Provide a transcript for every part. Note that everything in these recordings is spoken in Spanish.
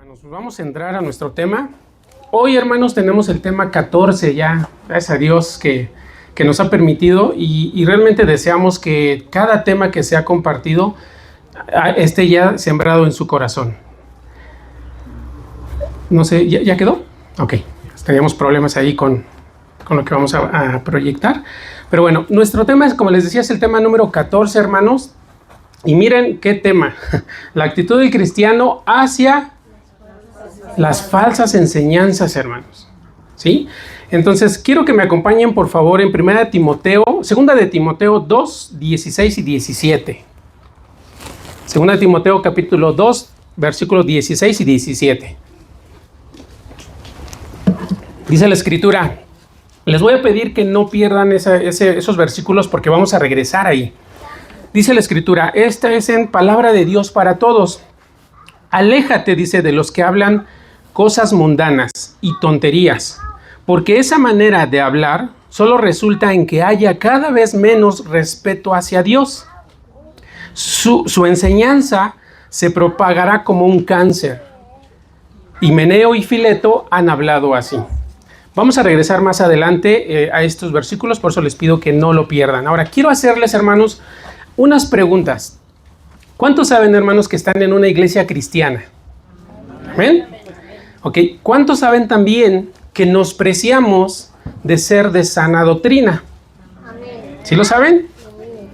Hermanos, pues vamos a entrar a nuestro tema. Hoy, hermanos, tenemos el tema 14 ya, gracias a Dios que nos ha permitido y realmente deseamos que cada tema que se ha compartido esté ya sembrado en su corazón. No sé, ¿ya quedó? Ok, teníamos problemas ahí con lo que vamos a proyectar. Pero bueno, nuestro tema es, como les decía, es el tema número 14, hermanos. Y miren qué tema, la actitud del cristiano hacia las falsas enseñanzas, hermanos, ¿sí? Entonces, quiero que me acompañen, por favor, en 2 de Timoteo 2, 16 y 17. 2 de Timoteo capítulo 2, versículos 16 y 17. Dice la Escritura, les voy a pedir que no pierdan esos versículos porque vamos a regresar ahí. Dice la Escritura, esta es en palabra de Dios para todos. Aléjate, dice, de los que hablan cosas mundanas y tonterías, porque esa manera de hablar solo resulta en que haya cada vez menos respeto hacia Dios. Su enseñanza se propagará como un cáncer. Himeneo y Fileto han hablado así. Vamos a regresar más adelante a estos versículos, por eso les pido que no lo pierdan. Ahora, quiero hacerles, hermanos, unas preguntas. ¿Cuántos saben, hermanos, que están en una iglesia cristiana? ¿Amén? Ok, ¿cuántos saben también que nos preciamos de ser de sana doctrina? Amén. ¿Sí lo saben? Amén.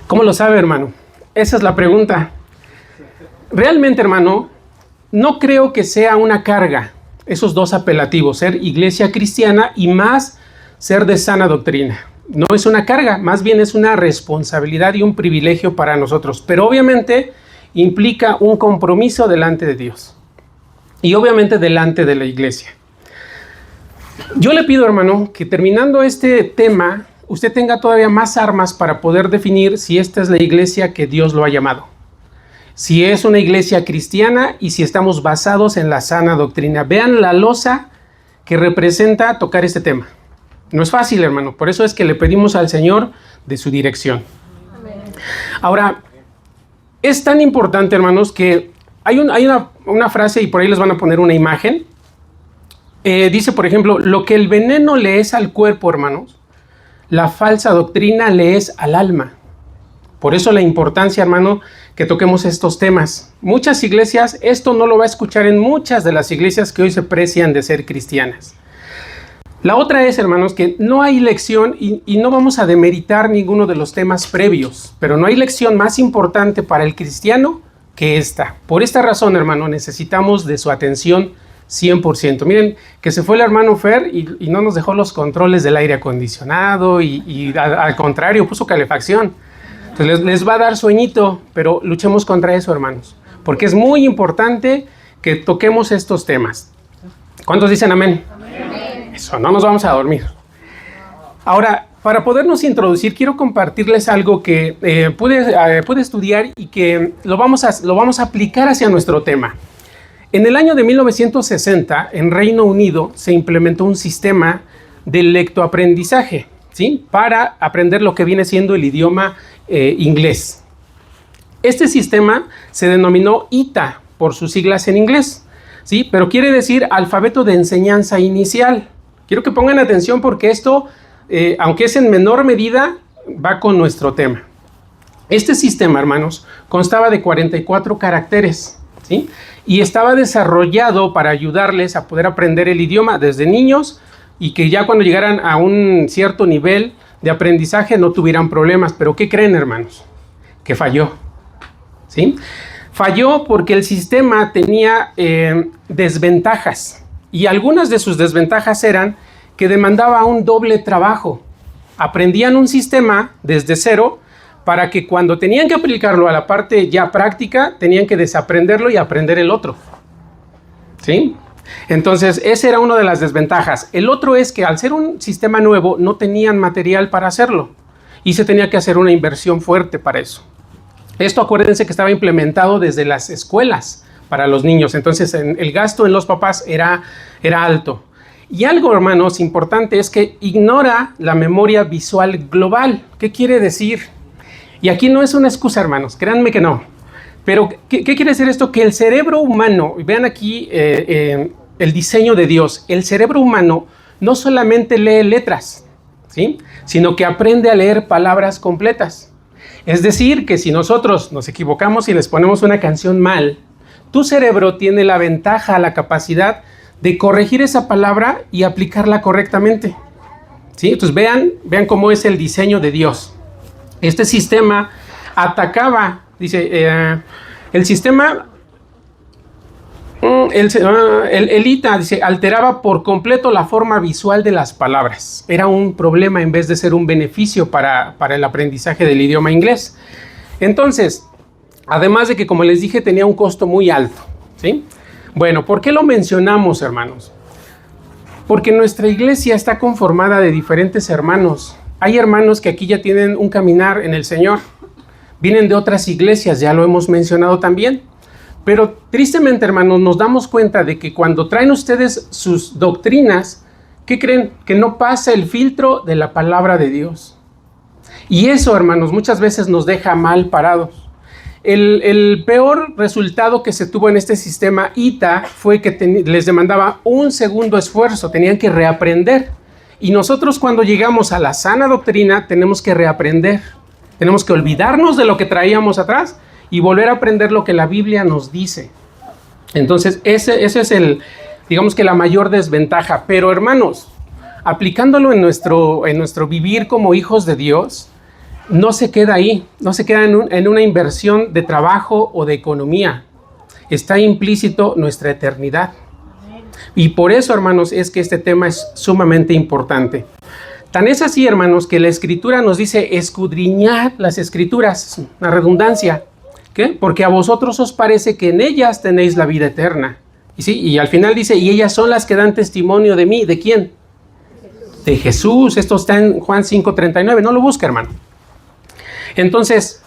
¿Cómo lo sabe, hermano? Esa es la pregunta. Realmente, hermano, no creo que sea una carga esos dos apelativos, ser iglesia cristiana y más ser de sana doctrina. No es una carga, más bien es una responsabilidad y un privilegio para nosotros, pero obviamente implica un compromiso delante de Dios y obviamente delante de la iglesia. Yo le pido, hermano, que terminando este tema, usted tenga todavía más armas para poder definir si esta es la iglesia que Dios lo ha llamado, si es una iglesia cristiana y si estamos basados en la sana doctrina. Vean la losa que representa tocar este tema. No es fácil, hermano, por eso es que le pedimos al Señor de su dirección. Amén. Ahora, es tan importante, hermanos, que hay una frase y por ahí les van a poner una imagen. Dice, por ejemplo, lo que el veneno le es al cuerpo, hermanos, la falsa doctrina le es al alma. Por eso la importancia, hermano, que toquemos estos temas. Muchas iglesias, esto no lo va a escuchar en muchas de las iglesias que hoy se precian de ser cristianas. La otra es, hermanos, que no hay lección y no vamos a demeritar ninguno de los temas previos, pero no hay lección más importante para el cristiano que esta. Por esta razón, hermano, necesitamos de su atención 100%. Miren, que se fue el hermano Fer y no nos dejó los controles del aire acondicionado y al contrario, puso calefacción. Entonces les va a dar sueñito, pero luchemos contra eso, hermanos, porque es muy importante que toquemos estos temas. ¿Cuántos dicen amén? Amén. Eso, no nos vamos a dormir. Ahora, para podernos introducir, quiero compartirles algo que pude estudiar y que lo vamos a aplicar hacia nuestro tema. En el año de 1960, en Reino Unido, se implementó un sistema de lectoaprendizaje, ¿sí? Para aprender lo que viene siendo el idioma inglés. Este sistema se denominó ITA por sus siglas en inglés, ¿sí? Pero quiere decir alfabeto de enseñanza inicial. Quiero que pongan atención porque esto, aunque es en menor medida, va con nuestro tema. Este sistema, hermanos, constaba de 44 caracteres, ¿sí? Y estaba desarrollado para ayudarles a poder aprender el idioma desde niños y que ya cuando llegaran a un cierto nivel de aprendizaje no tuvieran problemas. Pero ¿qué creen, hermanos? Que falló, ¿sí? Falló porque el sistema tenía desventajas y algunas de sus desventajas eran que demandaba un doble trabajo. Aprendían un sistema desde cero para que cuando tenían que aplicarlo a la parte ya práctica, tenían que desaprenderlo y aprender el otro, ¿sí? Entonces, esa era una de las desventajas. El otro es que al ser un sistema nuevo, no tenían material para hacerlo y se tenía que hacer una inversión fuerte para eso. Esto, acuérdense que estaba implementado desde las escuelas para los niños, entonces el gasto en los papás era alto. Y algo, hermanos, importante es que ignora la memoria visual global. ¿Qué quiere decir? Y aquí no es una excusa, hermanos, créanme que no. Pero, ¿qué quiere decir esto? Que el cerebro humano, vean aquí el diseño de Dios, el cerebro humano no solamente lee letras, ¿sí? Sino que aprende a leer palabras completas. Es decir, que si nosotros nos equivocamos y les ponemos una canción mal, tu cerebro tiene la ventaja, la capacidad de corregir esa palabra y aplicarla correctamente, ¿sí? Entonces vean cómo es el diseño de Dios. Este sistema atacaba, dice, el sistema, el ITA, dice, alteraba por completo la forma visual de las palabras. Era un problema en vez de ser un beneficio para el aprendizaje del idioma inglés. Entonces, además de que, como les dije, tenía un costo muy alto, ¿sí? Bueno, ¿por qué lo mencionamos, hermanos? Porque nuestra iglesia está conformada de diferentes hermanos. Hay hermanos que aquí ya tienen un caminar en el Señor. Vienen de otras iglesias, ya lo hemos mencionado también. Pero tristemente, hermanos, nos damos cuenta de que cuando traen ustedes sus doctrinas, ¿qué creen? Que no pasa el filtro de la palabra de Dios. Y eso, hermanos, muchas veces nos deja mal parados. El peor resultado que se tuvo en este sistema ITA fue que les demandaba un segundo esfuerzo, tenían que reaprender. Y nosotros, cuando llegamos a la sana doctrina, tenemos que reaprender. Tenemos que olvidarnos de lo que traíamos atrás y volver a aprender lo que la Biblia nos dice. Entonces, ese es digamos que la mayor desventaja. Pero, hermanos, aplicándolo en nuestro vivir como hijos de Dios, no se queda ahí, no se queda en una inversión de trabajo o de economía. Está implícito nuestra eternidad. Y por eso, hermanos, es que este tema es sumamente importante. Tan es así, hermanos, que la Escritura nos dice escudriñad las Escrituras, una redundancia. ¿Qué? Porque a vosotros os parece que en ellas tenéis la vida eterna. Y sí, y al final dice, y ellas son las que dan testimonio de mí. ¿De quién? De Jesús. Esto está en Juan 5:39. No lo busca, hermano. Entonces,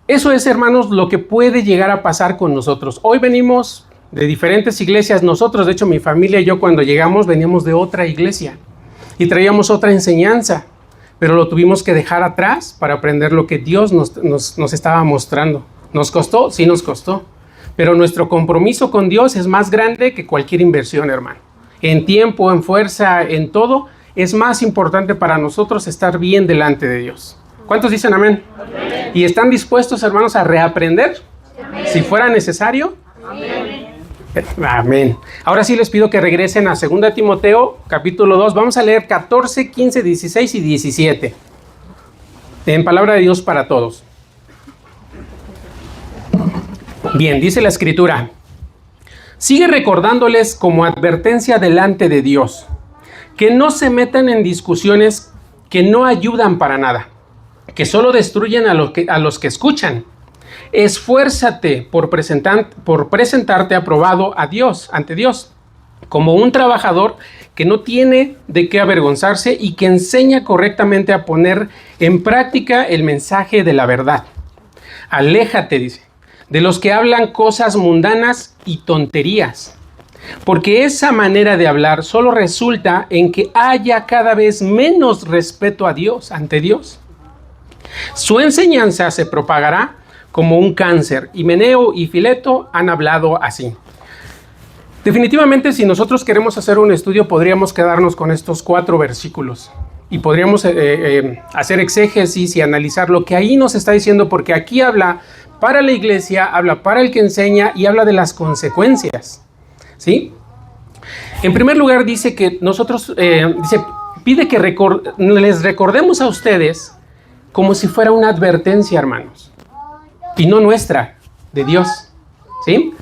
eso es, hermanos, lo que puede llegar a pasar con nosotros. Hoy venimos de diferentes iglesias. Nosotros, de hecho, mi familia y yo, cuando llegamos, veníamos de otra iglesia y traíamos otra enseñanza, pero lo tuvimos que dejar atrás para aprender lo que Dios nos estaba mostrando. ¿Nos costó? Sí, nos costó. Pero nuestro compromiso con Dios es más grande que cualquier inversión, hermano. En tiempo, en fuerza, en todo, es más importante para nosotros estar bien delante de Dios. ¿Cuántos dicen amén? Amén. ¿Y están dispuestos, hermanos, a reaprender? Amén. Si fuera necesario. Amén. Amén. Ahora sí les pido que regresen a 2 Timoteo, capítulo 2. Vamos a leer 14, 15, 16 y 17. En palabra de Dios para todos. Bien, dice la Escritura. Sigue recordándoles como advertencia delante de Dios, que no se metan en discusiones que no ayudan para nada, que solo destruyen a los que escuchan. Esfuérzate por presentarte aprobado a Dios, ante Dios, como un trabajador que no tiene de qué avergonzarse y que enseña correctamente a poner en práctica el mensaje de la verdad. Aléjate, dice, de los que hablan cosas mundanas y tonterías, porque esa manera de hablar solo resulta en que haya cada vez menos respeto a Dios, ante Dios. Su enseñanza se propagará como un cáncer. Himeneo y Fileto han hablado así. Definitivamente, si nosotros queremos hacer un estudio, podríamos quedarnos con estos 4 versículos y podríamos hacer exégesis y analizar lo que ahí nos está diciendo, porque aquí habla para la iglesia, habla para el que enseña y habla de las consecuencias, ¿sí? En primer lugar, dice que nosotros, pide que les recordemos a ustedes como si fuera una advertencia, hermanos, y no nuestra, de Dios, ¿sí?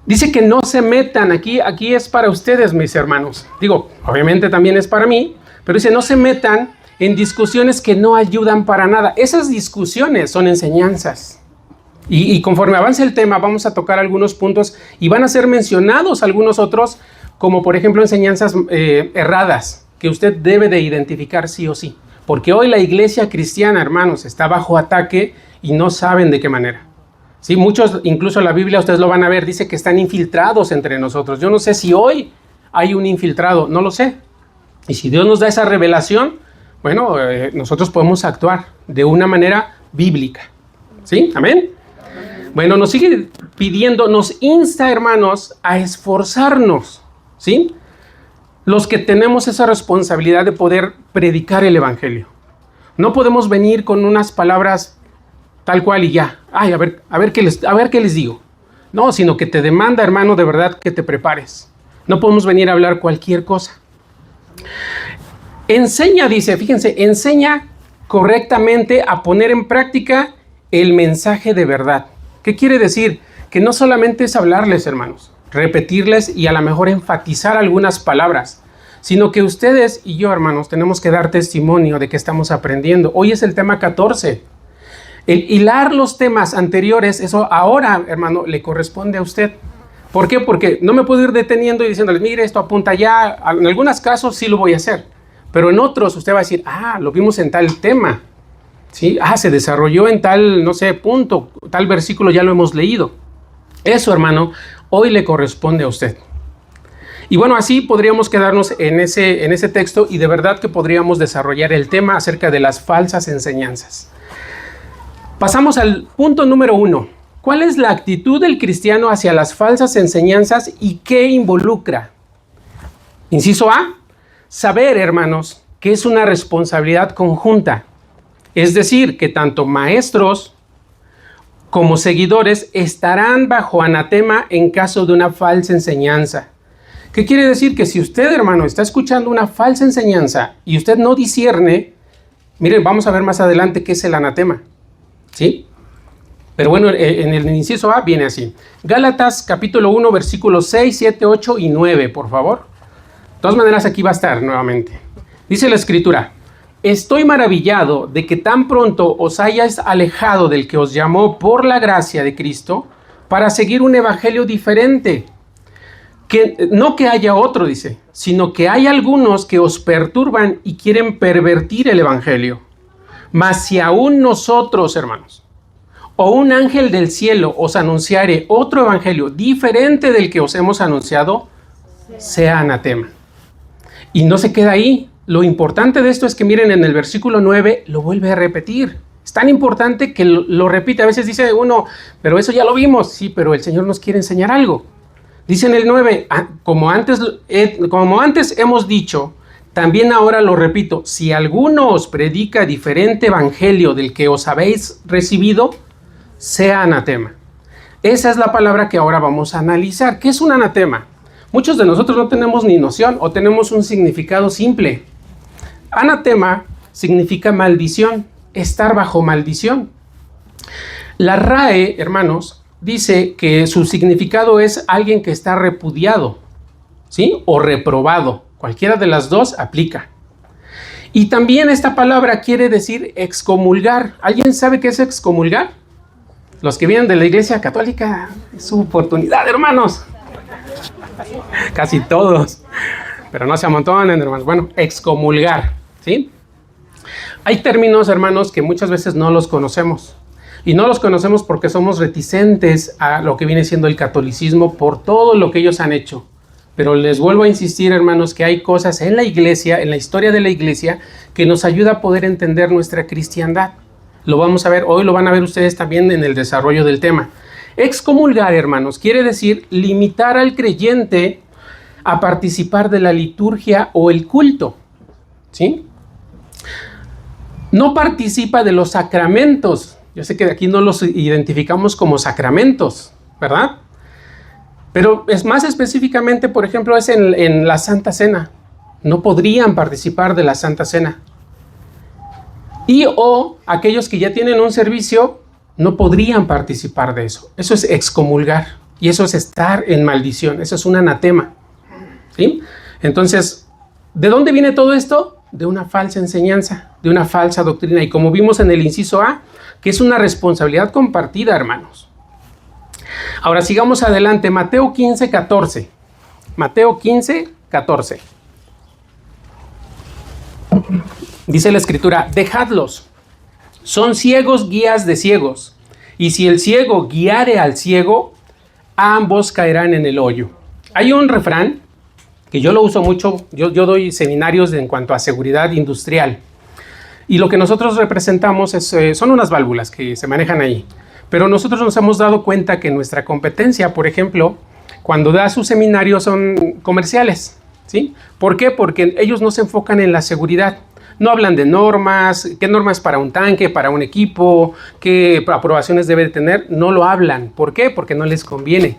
Dice que no se metan, aquí es para ustedes, mis hermanos. Digo, obviamente también es para mí, pero dice, no se metan en discusiones que no ayudan para nada. Esas discusiones son enseñanzas. Y conforme avance el tema, vamos a tocar algunos puntos y van a ser mencionados algunos otros, como por ejemplo enseñanzas erradas, que usted debe de identificar sí o sí. Porque hoy la iglesia cristiana, hermanos, está bajo ataque y no saben de qué manera. Sí, muchos, incluso la Biblia, ustedes lo van a ver, dice que están infiltrados entre nosotros. Yo no sé si hoy hay un infiltrado, no lo sé. Y si Dios nos da esa revelación, bueno, nosotros podemos actuar de una manera bíblica. ¿Sí? ¿Amén? Bueno, nos sigue pidiendo, nos insta, hermanos, a esforzarnos, ¿sí? Los que tenemos esa responsabilidad de poder predicar el evangelio. No podemos venir con unas palabras tal cual y ya. Ay, a ver qué les digo. No, sino que te demanda, hermano, de verdad que te prepares. No podemos venir a hablar cualquier cosa. Enseña, dice, fíjense, enseña correctamente a poner en práctica el mensaje de verdad. ¿Qué quiere decir? Que no solamente es hablarles, hermanos, repetirles y a lo mejor enfatizar algunas palabras, sino que ustedes y yo, hermanos, tenemos que dar testimonio de que estamos aprendiendo. Hoy es el tema 14. El hilar los temas anteriores, eso ahora, hermano, le corresponde a usted. ¿Por qué? Porque no me puedo ir deteniendo y diciéndoles, mire, esto apunta ya. En algunos casos sí lo voy a hacer, pero en otros usted va a decir, lo vimos en tal tema. ¿Sí? Se desarrolló en tal, no sé, punto, tal versículo ya lo hemos leído. Eso, hermano, hoy le corresponde a usted. Y bueno, así podríamos quedarnos en ese texto y de verdad que podríamos desarrollar el tema acerca de las falsas enseñanzas. Pasamos al punto número 1. ¿Cuál es la actitud del cristiano hacia las falsas enseñanzas y qué involucra? Inciso A, saber, hermanos, que es una responsabilidad conjunta. Es decir, que tanto maestros como seguidores estarán bajo anatema en caso de una falsa enseñanza. ¿Qué quiere decir? Que si usted, hermano, está escuchando una falsa enseñanza y usted no discierne, miren, vamos a ver más adelante qué es el anatema, ¿sí? Pero bueno, en el inciso A viene así. Gálatas capítulo 1, versículos 6, 7, 8 y 9, por favor. De todas maneras, aquí va a estar nuevamente. Dice la Escritura: estoy maravillado de que tan pronto os hayáis alejado del que os llamó por la gracia de Cristo para seguir un evangelio diferente. Que no que haya otro, dice, sino que hay algunos que os perturban y quieren pervertir el evangelio. Mas si aún nosotros, hermanos, o un ángel del cielo os anunciare otro evangelio diferente del que os hemos anunciado, sea anatema. Y no se queda ahí. Lo importante de esto es que miren, en el versículo 9 lo vuelve a repetir. Es tan importante que lo repite. A veces dice uno, pero eso ya lo vimos. Sí, pero el Señor nos quiere enseñar algo. Dice en el 9, como antes hemos dicho, también ahora lo repito, si alguno os predica diferente evangelio del que os habéis recibido, sea anatema. Esa es la palabra que ahora vamos a analizar. ¿Qué es un anatema? Muchos de nosotros no tenemos ni noción o tenemos un significado simple. Anatema significa maldición, estar bajo maldición. La RAE, hermanos, dice que su significado es alguien que está repudiado, ¿sí? O reprobado. Cualquiera de las dos aplica. Y también esta palabra quiere decir excomulgar. ¿Alguien sabe qué es excomulgar? Los que vienen de la Iglesia Católica, es su oportunidad, hermanos. Casi todos, pero no se amontonen, hermanos. Bueno, excomulgar, ¿sí? Hay términos, hermanos, que muchas veces no los conocemos. Y no los conocemos porque somos reticentes a lo que viene siendo el catolicismo por todo lo que ellos han hecho. Pero les vuelvo a insistir, hermanos, que hay cosas en la iglesia, en la historia de la iglesia, que nos ayuda a poder entender nuestra cristiandad. Lo vamos a ver, hoy lo van a ver ustedes también en el desarrollo del tema. Excomulgar, hermanos, quiere decir limitar al creyente a participar de la liturgia o el culto, ¿sí? No participa de los sacramentos. Yo sé que aquí no los identificamos como sacramentos, ¿verdad? Pero es más específicamente, por ejemplo, es en la Santa Cena. No podrían participar de la Santa Cena. Y o aquellos que ya tienen un servicio no podrían participar de eso. Eso es excomulgar. Y eso es estar en maldición. Eso es un anatema, ¿sí? Entonces, ¿de dónde viene todo esto? De una falsa enseñanza, de una falsa doctrina. Y como vimos en el inciso A, que es una responsabilidad compartida, hermanos. Ahora sigamos adelante. Mateo 15, 14. Mateo 15, 14. Dice la Escritura: dejadlos, son ciegos guías de ciegos, y si el ciego guiare al ciego, ambos caerán en el hoyo. Hay un refrán que yo lo uso mucho, yo doy seminarios en cuanto a seguridad industrial, y lo que nosotros representamos son unas válvulas que se manejan ahí. Pero nosotros nos hemos dado cuenta que nuestra competencia, por ejemplo, cuando da sus seminarios son comerciales, ¿sí? ¿Por qué? Porque ellos no se enfocan en la seguridad. No hablan de normas, qué normas para un tanque, para un equipo, qué aprobaciones debe tener. No lo hablan. ¿Por qué? Porque no les conviene,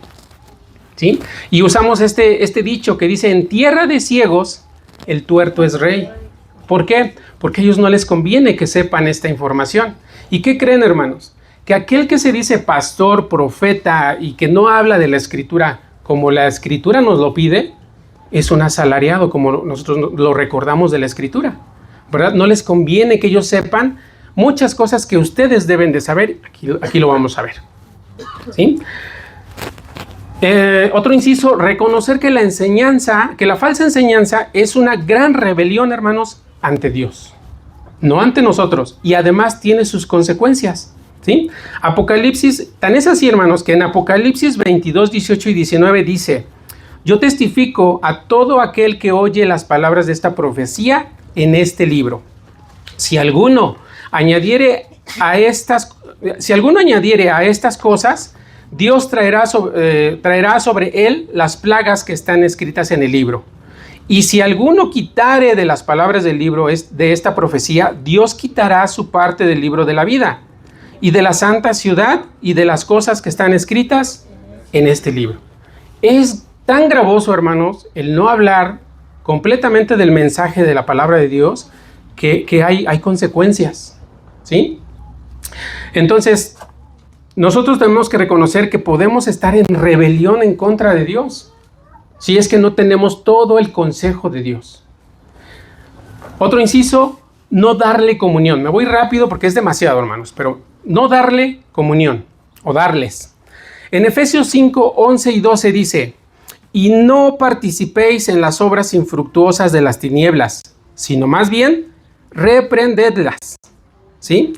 ¿sí? Y usamos este dicho que dice, en tierra de ciegos, el tuerto es rey. ¿Por qué? Porque a ellos no les conviene que sepan esta información. ¿Y qué creen, hermanos? Que aquel que se dice pastor, profeta y que no habla de la Escritura como la Escritura nos lo pide, es un asalariado, como nosotros lo recordamos de la Escritura, ¿verdad? No les conviene que ellos sepan muchas cosas que ustedes deben de saber. Aquí lo vamos a ver, ¿sí? Otro inciso, reconocer que la falsa enseñanza es una gran rebelión, hermanos, ante Dios, no ante nosotros, y además tiene sus consecuencias, ¿sí? Apocalipsis, tan es así, hermanos, que en Apocalipsis 22, 18 y 19 dice, yo testifico a todo aquel que oye las palabras de esta profecía en este libro. Si alguno añadiere a estas cosas, Dios traerá sobre él las plagas que están escritas en el libro. Y si alguno quitare de las palabras del libro de esta profecía, Dios quitará su parte del libro de la vida y de la santa ciudad y de las cosas que están escritas en este libro. Es tan gravoso, hermanos, el no hablar completamente del mensaje de la palabra de Dios que hay consecuencias, ¿sí? Entonces, nosotros tenemos que reconocer que podemos estar en rebelión en contra de Dios si es que no tenemos todo el consejo de Dios. Otro inciso, no darle comunión. Me voy rápido porque es demasiado, hermanos, pero no darle comunión o darles. En Efesios 5, 11 y 12 dice, y no participéis en las obras infructuosas de las tinieblas, sino más bien reprendedlas, ¿sí?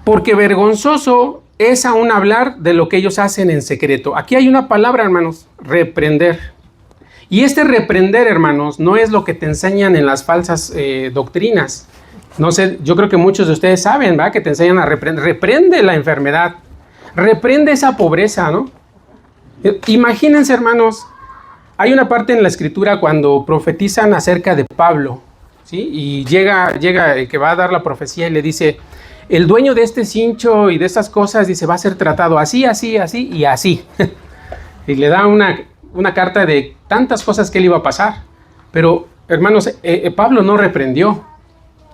Porque vergonzoso es aún hablar de lo que ellos hacen en secreto. Aquí hay una palabra, hermanos, reprender. Y este reprender, hermanos, no es lo que te enseñan en las falsas doctrinas. No sé, yo creo que muchos de ustedes saben, ¿verdad? Que te enseñan a reprender. Reprende la enfermedad. Reprende esa pobreza, ¿no? Imagínense, hermanos, hay una parte en la Escritura cuando profetizan acerca de Pablo, ¿sí? Y llega el que va a dar la profecía y le dice, el dueño de este cincho y de estas cosas, dice, va a ser tratado así, así, así y así. Y le da una carta de tantas cosas que él iba a pasar. Pero, hermanos, Pablo no reprendió.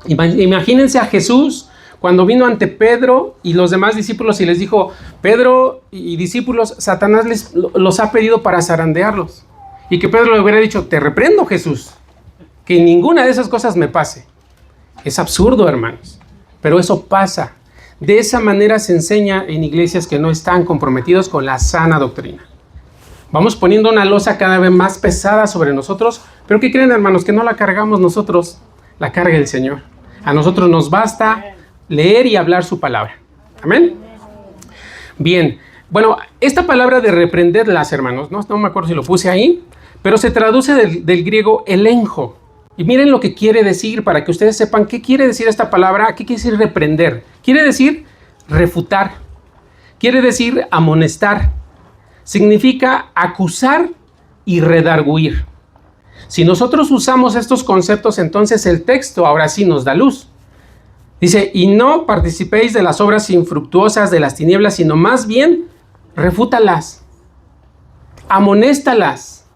Imagínense a Jesús cuando vino ante Pedro y los demás discípulos y les dijo, Pedro y discípulos, Satanás los ha pedido para zarandearlos. Y que Pedro le hubiera dicho, te reprendo, Jesús, que ninguna de esas cosas me pase. Es absurdo, hermanos, pero eso pasa. De esa manera se enseña en iglesias que no están comprometidos con la sana doctrina. Vamos poniendo una losa cada vez más pesada sobre nosotros, pero ¿qué creen, hermanos? Que no la cargamos nosotros, la carga el Señor. A nosotros nos basta leer y hablar su palabra. Amén. Bien, bueno, esta palabra de reprenderlas, hermanos, no me acuerdo si lo puse ahí, pero se traduce del griego elenjo. Y miren lo que quiere decir para que ustedes sepan qué quiere decir esta palabra, qué quiere decir reprender. Quiere decir refutar, quiere decir amonestar, significa acusar y redarguir. Si nosotros usamos estos conceptos, entonces el texto ahora sí nos da luz. Dice, y no participéis de las obras infructuosas de las tinieblas, sino más bien refútalas, amonéstalas,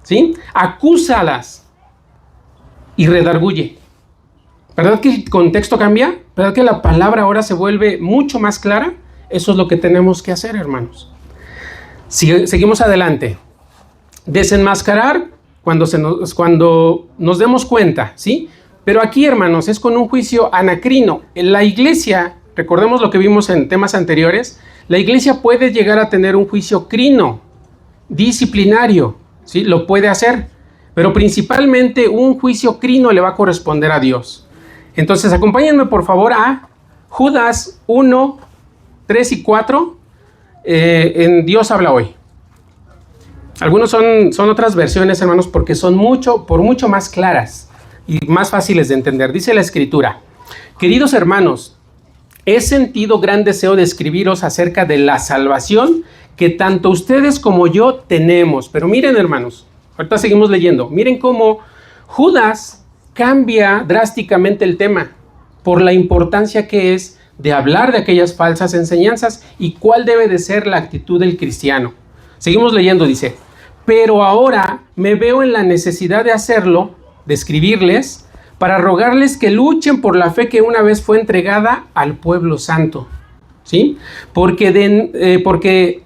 ¿sí? Acúsalas y redarguye. ¿Verdad que el contexto cambia? ¿Verdad que la palabra ahora se vuelve mucho más clara? Eso es lo que tenemos que hacer, hermanos. Seguimos adelante. Desenmascarar cuando nos demos cuenta, ¿sí? Pero aquí, hermanos, es con un juicio anacrino. En la iglesia, recordemos lo que vimos en temas anteriores, la iglesia puede llegar a tener un juicio crino, disciplinario, ¿sí? Lo puede hacer, pero principalmente un juicio crino le va a corresponder a Dios. Entonces, acompáñenme por favor a Judas 1, 3 y 4, en Dios habla hoy. Algunos son otras versiones, hermanos, porque son mucho más claras y más fáciles de entender. Dice la Escritura, queridos hermanos, he sentido gran deseo de escribiros acerca de la salvación que tanto ustedes como yo tenemos. Pero miren, hermanos, ahorita seguimos leyendo. Miren cómo Judas cambia drásticamente el tema por la importancia que es de hablar de aquellas falsas enseñanzas y cuál debe de ser la actitud del cristiano. Seguimos leyendo, dice, pero ahora me veo en la necesidad de hacerlo, de escribirles, para rogarles que luchen por la fe que una vez fue entregada al pueblo santo, ¿sí? Porque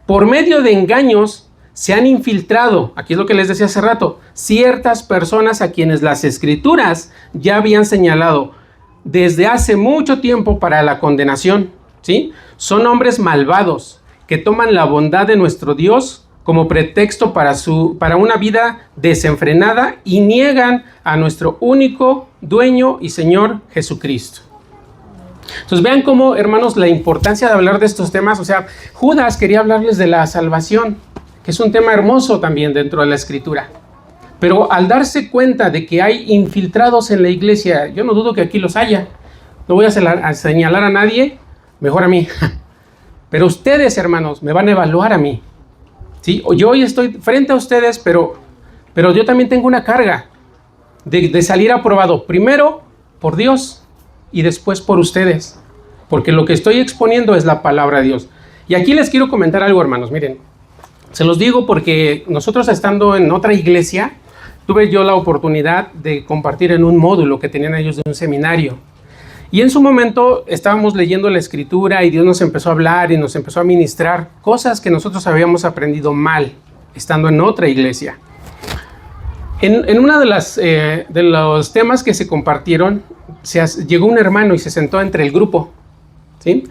por medio de engaños se han infiltrado, aquí es lo que les decía hace rato, ciertas personas a quienes las escrituras ya habían señalado desde hace mucho tiempo para la condenación, ¿sí? Son hombres malvados que toman la bondad de nuestro Dios como pretexto para una vida desenfrenada y niegan a nuestro único dueño y Señor Jesucristo. Entonces vean cómo, hermanos, la importancia de hablar de estos temas. O sea, Judas quería hablarles de la salvación, que es un tema hermoso también dentro de la Escritura. Pero al darse cuenta de que hay infiltrados en la iglesia, yo no dudo que aquí los haya. No voy a señalar a nadie, mejor a mí. Pero ustedes, hermanos, me van a evaluar a mí. ¿Sí? Yo hoy estoy frente a ustedes, pero yo también tengo una carga de salir aprobado. Primero por Dios y después por ustedes. Porque lo que estoy exponiendo es la palabra de Dios. Y aquí les quiero comentar algo, hermanos. Miren, se los digo porque nosotros estando en otra iglesia, tuve yo la oportunidad de compartir en un módulo que tenían ellos de un seminario. Y en su momento estábamos leyendo la Escritura y Dios nos empezó a hablar y nos empezó a ministrar cosas que nosotros habíamos aprendido mal, estando en otra iglesia. En una de los temas que se compartieron, llegó un hermano y se sentó entre el grupo, ¿sí?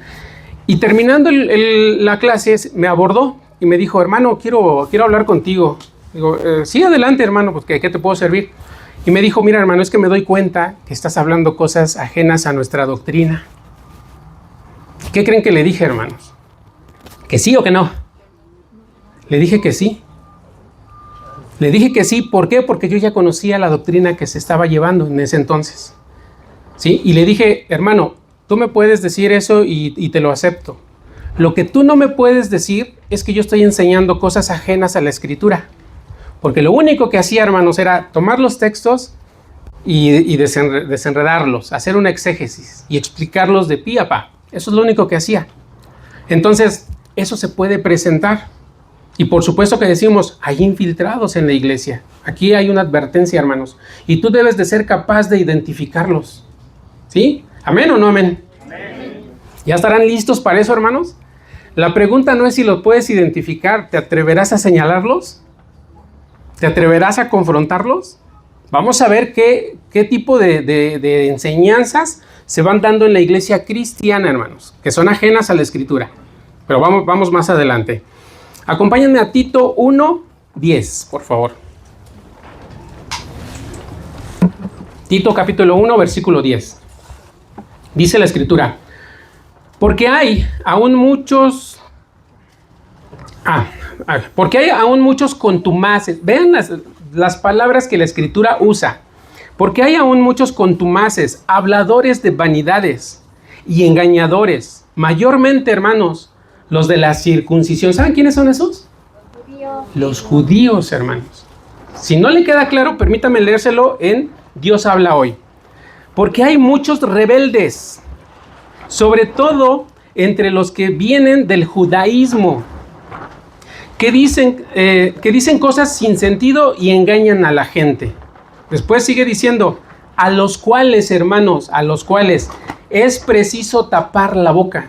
Y terminando la clase, me abordó y me dijo, hermano, quiero hablar contigo. Digo, sí, adelante, hermano, pues, ¿qué te puedo servir? Y me dijo, mira, hermano, es que me doy cuenta que estás hablando cosas ajenas a nuestra doctrina. ¿Qué creen que le dije, hermanos? ¿Que sí o que no? Le dije que sí. Le dije que sí, ¿por qué? Porque yo ya conocía la doctrina que se estaba llevando en ese entonces, ¿sí? Y le dije, hermano, tú me puedes decir eso y te lo acepto. Lo que tú no me puedes decir es que yo estoy enseñando cosas ajenas a la Escritura. Porque lo único que hacía, hermanos, era tomar los textos y desenredarlos, hacer una exégesis y explicarlos de pie a pa. Eso es lo único que hacía. Entonces, eso se puede presentar. Y por supuesto que decimos, hay infiltrados en la iglesia. Aquí hay una advertencia, hermanos. Y tú debes de ser capaz de identificarlos. ¿Sí? ¿Amén o no amén? Amén. ¿Ya estarán listos para eso, hermanos? La pregunta no es si los puedes identificar. ¿Te atreverás a señalarlos? ¿Te atreverás a confrontarlos? Vamos a ver qué tipo de enseñanzas se van dando en la iglesia cristiana, hermanos, que son ajenas a la Escritura. Pero vamos más adelante. Acompáñenme a Tito 1:10, por favor. Tito capítulo 1, versículo 10. Dice la Escritura, porque hay aún muchos contumaces. Vean las palabras que la Escritura usa. Porque hay aún muchos contumaces, habladores de vanidades y engañadores. Mayormente, hermanos, los de la circuncisión. ¿Saben quiénes son esos? Los judíos, hermanos. Si no le queda claro, permítame leérselo en Dios habla hoy. Porque hay muchos rebeldes, sobre todo entre los que vienen del judaísmo, que dicen cosas sin sentido y engañan a la gente. Después sigue diciendo, a los cuales, hermanos, es preciso tapar la boca.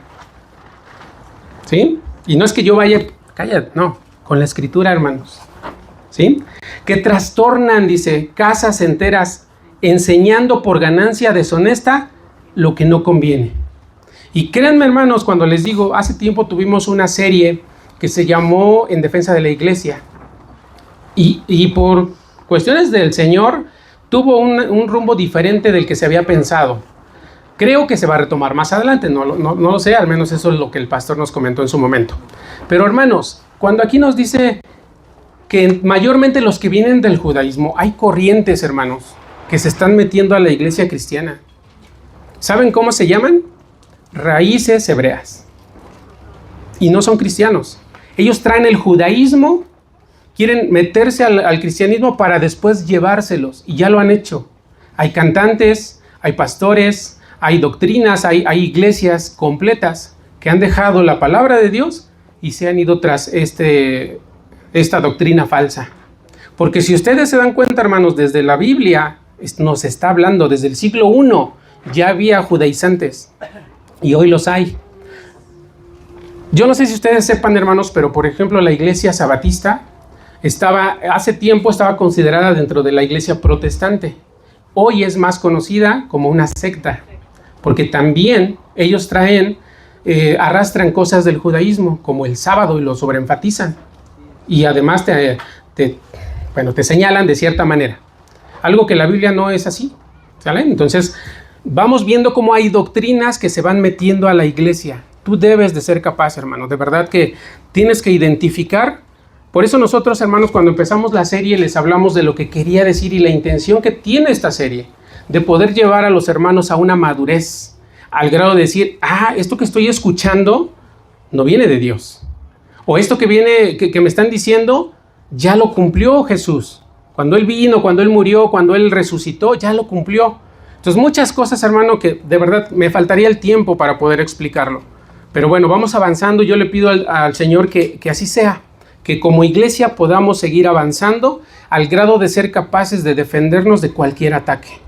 ¿Sí? Y no es que yo vaya, cállate, no, con la Escritura, hermanos. ¿Sí? Que trastornan, dice, casas enteras, enseñando por ganancia deshonesta lo que no conviene. Y créanme, hermanos, cuando les digo, hace tiempo tuvimos una serie que se llamó En Defensa de la Iglesia. Y por cuestiones del Señor, tuvo un rumbo diferente del que se había pensado. Creo que se va a retomar más adelante, no lo sé, al menos eso es lo que el pastor nos comentó en su momento. Pero hermanos, cuando aquí nos dice que mayormente los que vienen del judaísmo, hay corrientes, hermanos, que se están metiendo a la iglesia cristiana. ¿Saben cómo se llaman? raíces hebreas y no son cristianos. Ellos traen el judaísmo, quieren meterse al cristianismo para después llevárselos, y ya lo han hecho. Hay cantantes, hay pastores, hay doctrinas, hay iglesias completas que han dejado la palabra de Dios y se han ido tras esta doctrina falsa. Porque si ustedes se dan cuenta, hermanos, desde la Biblia nos está hablando, desde el siglo I ya había judaizantes y hoy los hay. Yo no sé si ustedes sepan, hermanos, pero por ejemplo la iglesia sabatista hace tiempo estaba considerada dentro de la iglesia protestante. Hoy es más conocida como una secta, porque también ellos arrastran cosas del judaísmo, como el sábado, y lo sobreenfatizan. Y además te señalan de cierta manera. Algo que la Biblia no es así, ¿sale? Entonces, vamos viendo cómo hay doctrinas que se van metiendo a la iglesia. Tú debes de ser capaz, hermano, de verdad que tienes que identificar. Por eso nosotros, hermanos, cuando empezamos la serie les hablamos de lo que quería decir y la intención que tiene esta serie, de poder llevar a los hermanos a una madurez, al grado de decir, esto que estoy escuchando no viene de Dios. O esto que me están diciendo, ya lo cumplió Jesús. Cuando Él vino, cuando Él murió, cuando Él resucitó, ya lo cumplió. Entonces muchas cosas, hermano, que de verdad me faltaría el tiempo para poder explicarlo. Pero bueno, vamos avanzando. Yo le pido al Señor que así sea, que como iglesia podamos seguir avanzando al grado de ser capaces de defendernos de cualquier ataque.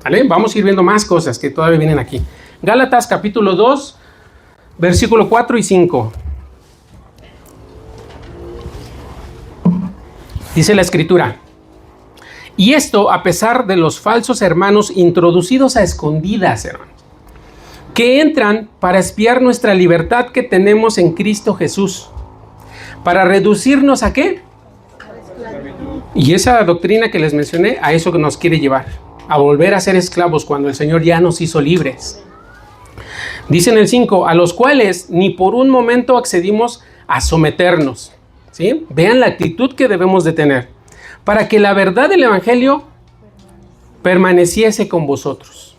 ¿Vale? Vamos a ir viendo más cosas que todavía vienen aquí. Gálatas capítulo 2, versículo 4 y 5. Dice la Escritura: y esto a pesar de los falsos hermanos introducidos a escondidas, hermanos, que entran para espiar nuestra libertad que tenemos en Cristo Jesús, para reducirnos ¿a qué? Y esa doctrina que les mencioné, a eso que nos quiere llevar, a volver a ser esclavos cuando el Señor ya nos hizo libres. Dice en el 5, a los cuales ni por un momento accedimos a someternos. ¿Sí? Vean la actitud que debemos de tener, para que la verdad del Evangelio permaneciese con vosotros.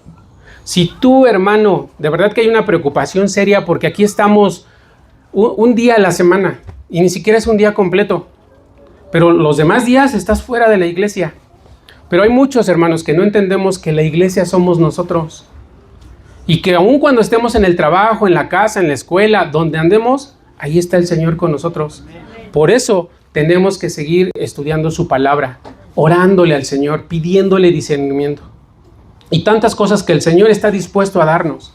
Si tú, hermano, de verdad que hay una preocupación seria, porque aquí estamos un día a la semana, y ni siquiera es un día completo, pero los demás días estás fuera de la iglesia. Pero hay muchos hermanos que no entendemos que la iglesia somos nosotros, y que aun cuando estemos en el trabajo, en la casa, en la escuela, donde andemos, ahí está el Señor con nosotros. Por eso tenemos que seguir estudiando su palabra, orándole al Señor, pidiéndole discernimiento. Y tantas cosas que el Señor está dispuesto a darnos.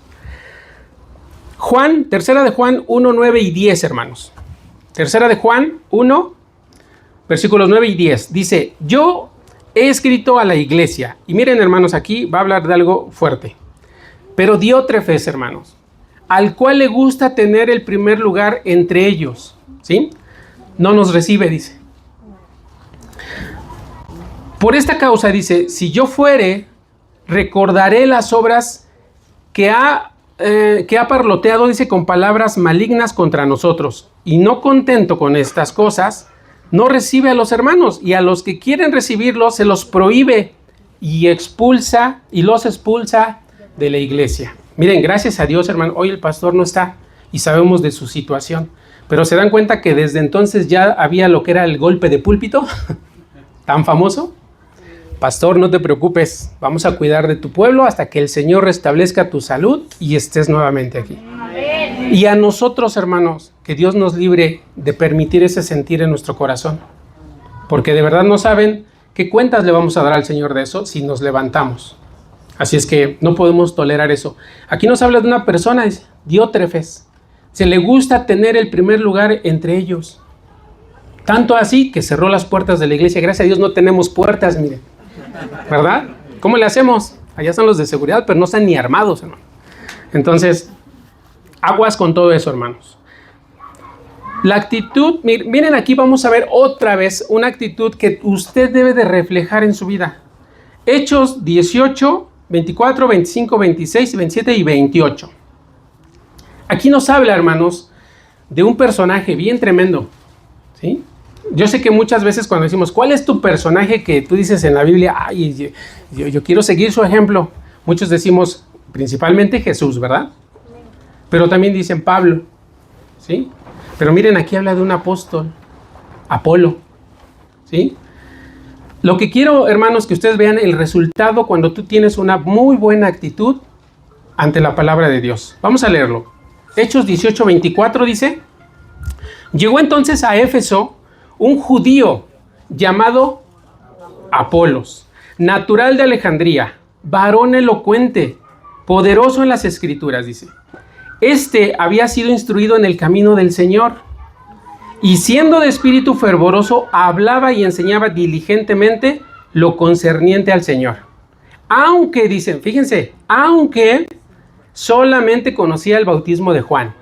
Tercera de Juan 1, 9 y 10, hermanos. Tercera de Juan 1, versículos 9 y 10. Dice, yo he escrito a la iglesia. Y miren, hermanos, aquí va a hablar de algo fuerte. Pero Diótrefes, hermanos, al cual le gusta tener el primer lugar entre ellos, ¿sí? No nos recibe, dice. Por esta causa, dice, si yo fuere, recordaré las obras que ha parloteado, dice, con palabras malignas contra nosotros. Y no contento con estas cosas, no recibe a los hermanos, y a los que quieren recibirlos se los prohíbe y los expulsa de la iglesia. Miren, gracias a Dios, hermano, hoy el pastor no está y sabemos de su situación. Pero se dan cuenta que desde entonces ya había lo que era el golpe de púlpito, tan famoso. Pastor, no te preocupes, vamos a cuidar de tu pueblo hasta que el Señor restablezca tu salud y estés nuevamente aquí. Amén. Y a nosotros, hermanos, que Dios nos libre de permitir ese sentir en nuestro corazón. Porque de verdad no saben qué cuentas le vamos a dar al Señor de eso si nos levantamos. Así es que no podemos tolerar eso. Aquí nos habla de una persona, dice, Diótrefes. Se le gusta tener el primer lugar entre ellos. Tanto así que cerró las puertas de la iglesia. Gracias a Dios no tenemos puertas, miren. ¿Verdad? ¿Cómo le hacemos? Allá son los de seguridad, pero no están ni armados, hermano. Entonces, aguas con todo eso, hermanos. La actitud, miren, aquí vamos a ver otra vez una actitud que usted debe de reflejar en su vida. Hechos 18, 24, 25, 26, 27 y 28. Aquí nos habla, hermanos, de un personaje bien tremendo, ¿sí? Yo sé que muchas veces cuando decimos, ¿cuál es tu personaje que tú dices en la Biblia? Ay, yo quiero seguir su ejemplo. Muchos decimos, principalmente Jesús, ¿verdad? pero también dicen Pablo, ¿sí? Pero miren, aquí habla de un apóstol, Apolo, ¿sí? Lo que quiero, hermanos, que ustedes vean el resultado cuando tú tienes una muy buena actitud ante la palabra de Dios. Vamos a leerlo. Hechos 18:24 dice: llegó entonces a Éfeso un judío llamado Apolos, natural de Alejandría, varón elocuente, poderoso en las escrituras, dice. Este había sido instruido en el camino del Señor, y siendo de espíritu fervoroso, hablaba y enseñaba diligentemente lo concerniente al Señor. Aunque, dicen, fíjense, aunque solamente conocía el bautismo de Juan.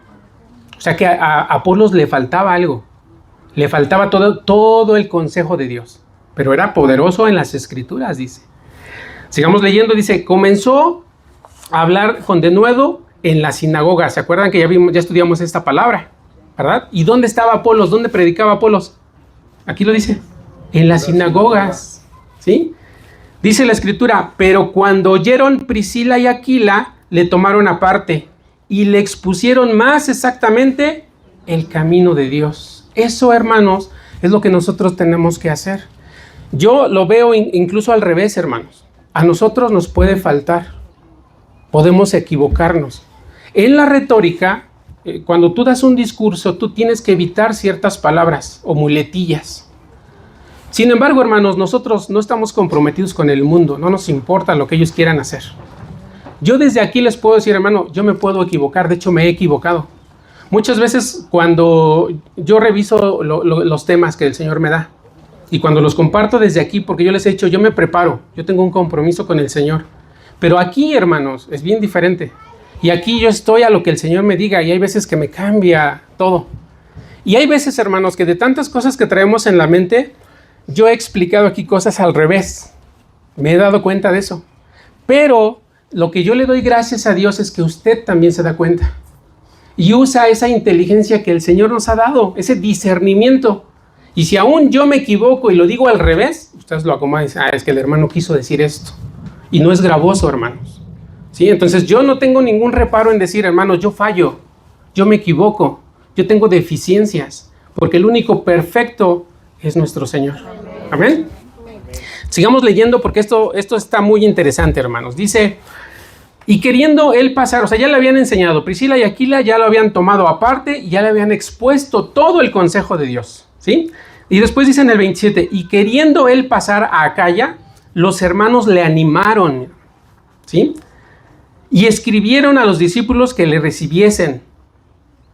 O sea que a Apolos le faltaba algo. Le faltaba todo el consejo de Dios. Pero era poderoso en las escrituras, dice. Sigamos leyendo, dice, comenzó a hablar con denuedo en la sinagoga. ¿Se acuerdan que ya estudiamos esta palabra? ¿Verdad? ¿Y dónde estaba Apolos? ¿Dónde predicaba Apolos? Aquí lo dice. En las sinagogas. ¿Sí? Dice la escritura, pero cuando oyeron Priscila y Aquila, le tomaron aparte y le expusieron más exactamente el camino de Dios. Eso, hermanos, es lo que nosotros tenemos que hacer. Yo lo veo incluso al revés, hermanos. A nosotros nos puede faltar. Podemos equivocarnos. En la retórica, cuando tú das un discurso, tú tienes que evitar ciertas palabras o muletillas. Sin embargo, hermanos, nosotros no estamos comprometidos con el mundo. No nos importa lo que ellos quieran hacer. Yo desde aquí les puedo decir, hermano, yo me puedo equivocar. De hecho, me he equivocado. Muchas veces cuando yo reviso los temas que el Señor me da, y cuando los comparto desde aquí, porque yo les he dicho, yo me preparo, yo tengo un compromiso con el Señor. Pero aquí, hermanos, es bien diferente. Y aquí yo estoy a lo que el Señor me diga, y hay veces que me cambia todo. Y hay veces, hermanos, que de tantas cosas que traemos en la mente, yo he explicado aquí cosas al revés. Me he dado cuenta de eso. Pero lo que yo le doy gracias a Dios es que usted también se da cuenta. Y usa esa inteligencia que el Señor nos ha dado, ese discernimiento. Y si aún yo me equivoco y lo digo al revés, ustedes lo acomodan y dicen, es que el hermano quiso decir esto. Y no es gravoso, hermanos. ¿Sí? Entonces yo no tengo ningún reparo en decir, hermanos, yo fallo, yo me equivoco, yo tengo deficiencias, porque el único perfecto es nuestro Señor. Amén. Sigamos leyendo porque esto está muy interesante, hermanos. Dice, y queriendo él pasar, o sea, ya le habían enseñado, Priscila y Aquila ya lo habían tomado aparte y ya le habían expuesto todo el consejo de Dios, ¿sí? Y después dice en el 27, y queriendo él pasar a Acaya, los hermanos le animaron, ¿sí? Y escribieron a los discípulos que le recibiesen.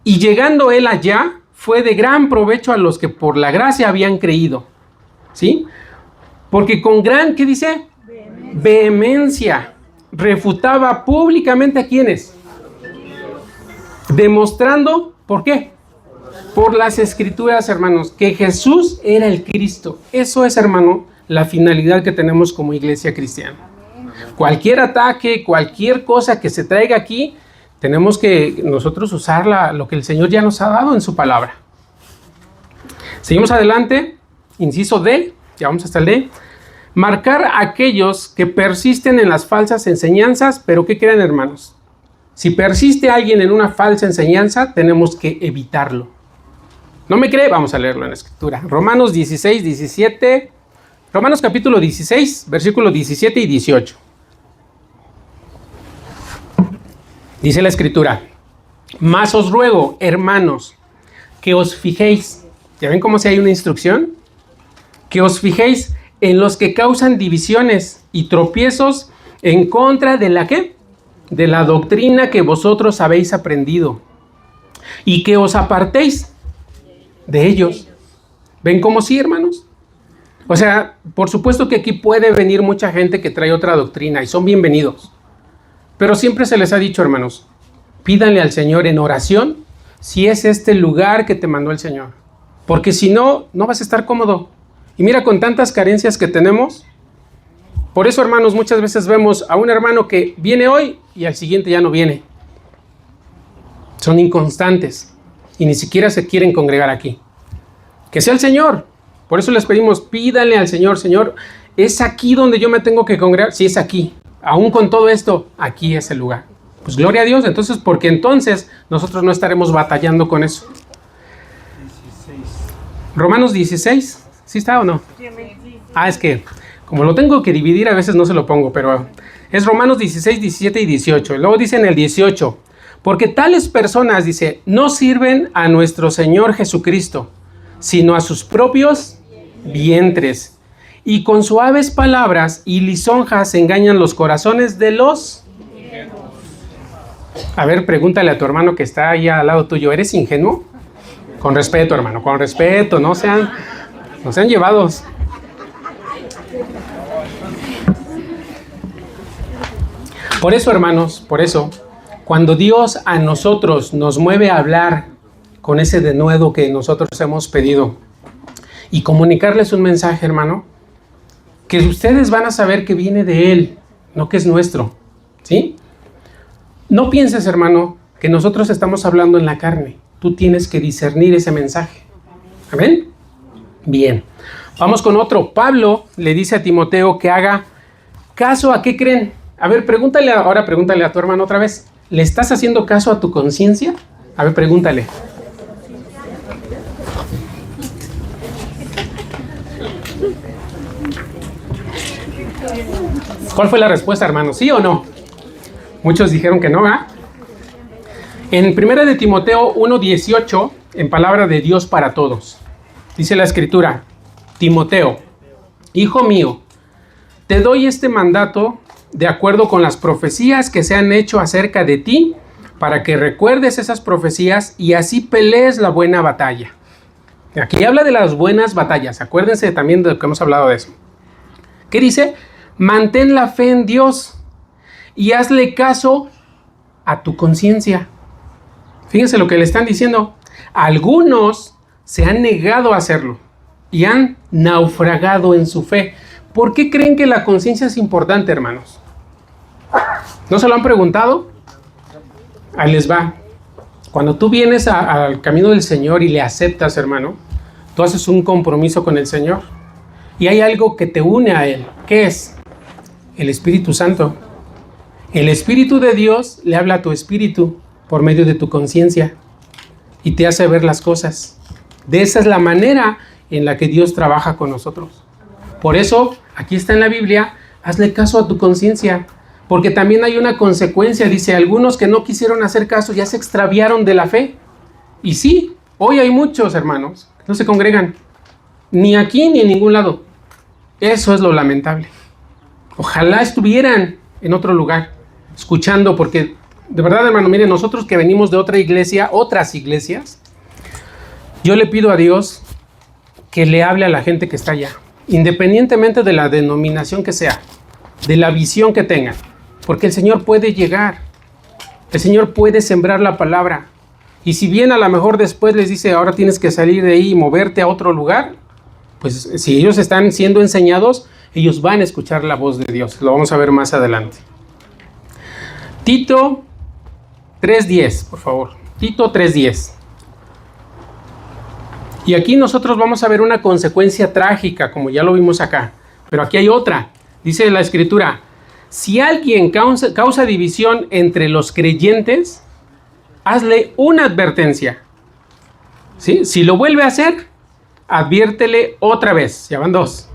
Y llegando él allá, fue de gran provecho a los que por la gracia habían creído, ¿sí? Porque con gran, ¿qué dice? Vehemencia. Refutaba públicamente a quienes. Demostrando, ¿por qué? Por las escrituras, hermanos, que Jesús era el Cristo. Eso es, hermano, la finalidad que tenemos como iglesia cristiana. Cualquier ataque, cualquier cosa que se traiga aquí, tenemos que nosotros usar lo que el Señor ya nos ha dado en su palabra. Seguimos adelante, inciso D, ya vamos hasta el D. Marcar a aquellos que persisten en las falsas enseñanzas, pero ¿qué creen, hermanos? Si persiste alguien en una falsa enseñanza, tenemos que evitarlo. ¿No me cree? Vamos a leerlo en la escritura. Romanos 16, 17, Romanos capítulo 16, versículos 17 y 18. Dice la escritura, mas os ruego, hermanos, que os fijéis, ¿ya ven cómo si hay una instrucción? Que os fijéis en los que causan divisiones y tropiezos en contra de la ¿qué? De la doctrina que vosotros habéis aprendido, y que os apartéis de ellos. ¿Ven cómo sí, hermanos? O sea, por supuesto que aquí puede venir mucha gente que trae otra doctrina y son bienvenidos. Pero siempre se les ha dicho, hermanos, pídanle al Señor en oración si es este lugar que te mandó el Señor. Porque si no, no vas a estar cómodo. Y mira, con tantas carencias que tenemos, por eso, hermanos, muchas veces vemos a un hermano que viene hoy y al siguiente ya no viene. Son inconstantes y ni siquiera se quieren congregar aquí. Que sea el Señor. Por eso les pedimos, pídanle al Señor, Señor, ¿es aquí donde yo me tengo que congregar? Sí, es aquí. Aún con todo esto, aquí es el lugar. Pues gloria a Dios, entonces, porque entonces nosotros no estaremos batallando con eso. 16. Romanos 16, ¿sí está o no? Es que como lo tengo que dividir, a veces no se lo pongo, pero es Romanos 16, 17 y 18. Luego dice en el 18, porque tales personas, dice, no sirven a nuestro Señor Jesucristo, sino a sus propios vientres. Y con suaves palabras y lisonjas engañan los corazones de los... A ver, pregúntale a tu hermano que está ahí al lado tuyo, ¿eres ingenuo? Con respeto, hermano, con respeto, no sean llevados. Por eso, hermanos, cuando Dios a nosotros nos mueve a hablar con ese denuedo que nosotros hemos pedido y comunicarles un mensaje, hermano, que ustedes van a saber que viene de Él, no que es nuestro, ¿sí? No pienses, hermano, que nosotros estamos hablando en la carne. Tú tienes que discernir ese mensaje. ¿Amén? Bien. Vamos con otro. Pablo le dice a Timoteo que haga caso a qué creen. A ver, pregúntale a tu hermano otra vez. ¿Le estás haciendo caso a tu conciencia? A ver, pregúntale. ¿Cuál fue la respuesta, hermano? ¿Sí o no? Muchos dijeron que no, ¿verdad? En 1 de Timoteo 1:18, en palabra de Dios para todos, dice la Escritura: Timoteo, hijo mío, te doy este mandato de acuerdo con las profecías que se han hecho acerca de ti, para que recuerdes esas profecías y así pelees la buena batalla. Aquí habla de las buenas batallas. Acuérdense también de lo que hemos hablado de eso. ¿Qué dice? Mantén la fe en Dios y hazle caso a tu conciencia. Fíjense lo que le están diciendo. Algunos se han negado a hacerlo y han naufragado en su fe. ¿Por qué creen que la conciencia es importante, hermanos? ¿No se lo han preguntado? Ahí les va. Cuando tú vienes al camino del Señor y le aceptas, hermano, tú haces un compromiso con el Señor. Y hay algo que te une a Él. ¿Qué es? El Espíritu Santo. El Espíritu de Dios le habla a tu espíritu por medio de tu conciencia y te hace ver las cosas. De esa es la manera en la que Dios trabaja con nosotros. Por eso, aquí está en la Biblia, hazle caso a tu conciencia, porque también hay una consecuencia. Dice, algunos que no quisieron hacer caso ya se extraviaron de la fe. Y sí, hoy hay muchos hermanos que no se congregan, ni aquí ni en ningún lado. Eso es lo lamentable. Ojalá estuvieran en otro lugar, escuchando, porque de verdad, hermano, miren, nosotros que venimos de otra iglesia, otras iglesias, yo le pido a Dios que le hable a la gente que está allá, independientemente de la denominación que sea, de la visión que tengan, porque el Señor puede llegar, el Señor puede sembrar la palabra, y si bien a lo mejor después les dice, ahora tienes que salir de ahí y moverte a otro lugar, pues si ellos están siendo enseñados, ellos van a escuchar la voz de Dios. Lo vamos a ver más adelante. Tito 3:10, por favor. Tito 3:10. Y aquí nosotros vamos a ver una consecuencia trágica, como ya lo vimos acá. Pero aquí hay otra. Dice la Escritura, si alguien causa división entre los creyentes, hazle una advertencia. ¿Sí? Si lo vuelve a hacer, adviértele otra vez. Ya van dos.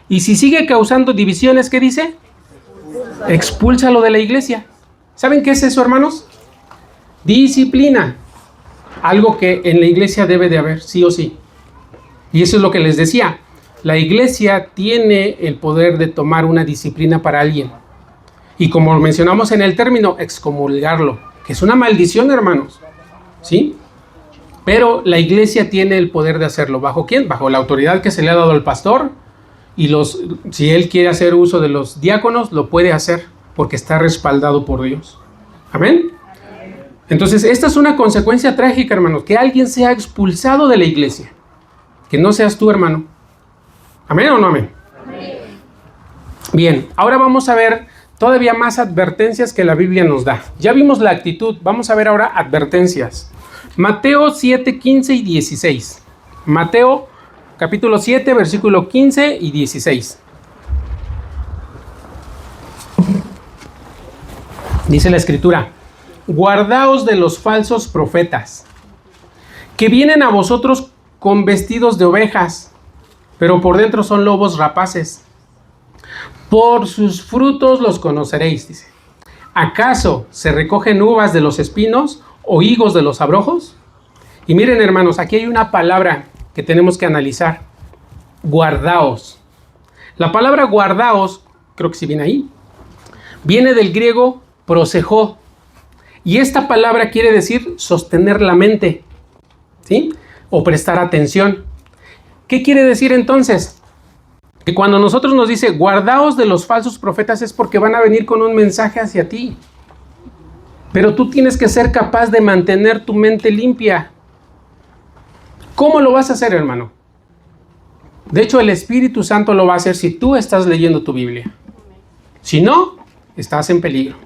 Y si sigue causando divisiones, ¿qué dice? Expúlsalo de la iglesia. ¿Saben qué es eso, hermanos? Disciplina. Algo que en la iglesia debe de haber, sí o sí. Y eso es lo que les decía. La iglesia tiene el poder de tomar una disciplina para alguien. Y como mencionamos en el término, excomulgarlo, que es una maldición, hermanos. ¿Sí? Pero la iglesia tiene el poder de hacerlo. ¿Bajo quién? Bajo la autoridad que se le ha dado al pastor. Y si él quiere hacer uso de los diáconos, lo puede hacer, porque está respaldado por Dios. ¿Amén? Entonces, esta es una consecuencia trágica, hermanos, que alguien sea expulsado de la iglesia. Que no seas tú, hermano. ¿Amén o no amén? Amén. Bien, ahora vamos a ver todavía más advertencias que la Biblia nos da. Ya vimos la actitud, vamos a ver ahora advertencias. Mateo 7, 15 y 16. Mateo capítulo 7, versículo 15 y 16. Dice la Escritura, guardaos de los falsos profetas, que vienen a vosotros con vestidos de ovejas, pero por dentro son lobos rapaces. Por sus frutos los conoceréis, dice. ¿Acaso se recogen uvas de los espinos o higos de los abrojos? Y miren, hermanos, aquí hay una palabra que tenemos que analizar. Guardaos. La palabra guardaos, creo que sí viene ahí, viene del griego prosejó. Y esta palabra quiere decir sostener la mente, ¿sí? O prestar atención. ¿Qué quiere decir entonces? Que cuando nosotros nos dice guardaos de los falsos profetas es porque van a venir con un mensaje hacia ti. Pero tú tienes que ser capaz de mantener tu mente limpia. ¿Cómo lo vas a hacer, hermano? De hecho, el Espíritu Santo lo va a hacer si tú estás leyendo tu Biblia. Si no, estás en peligro.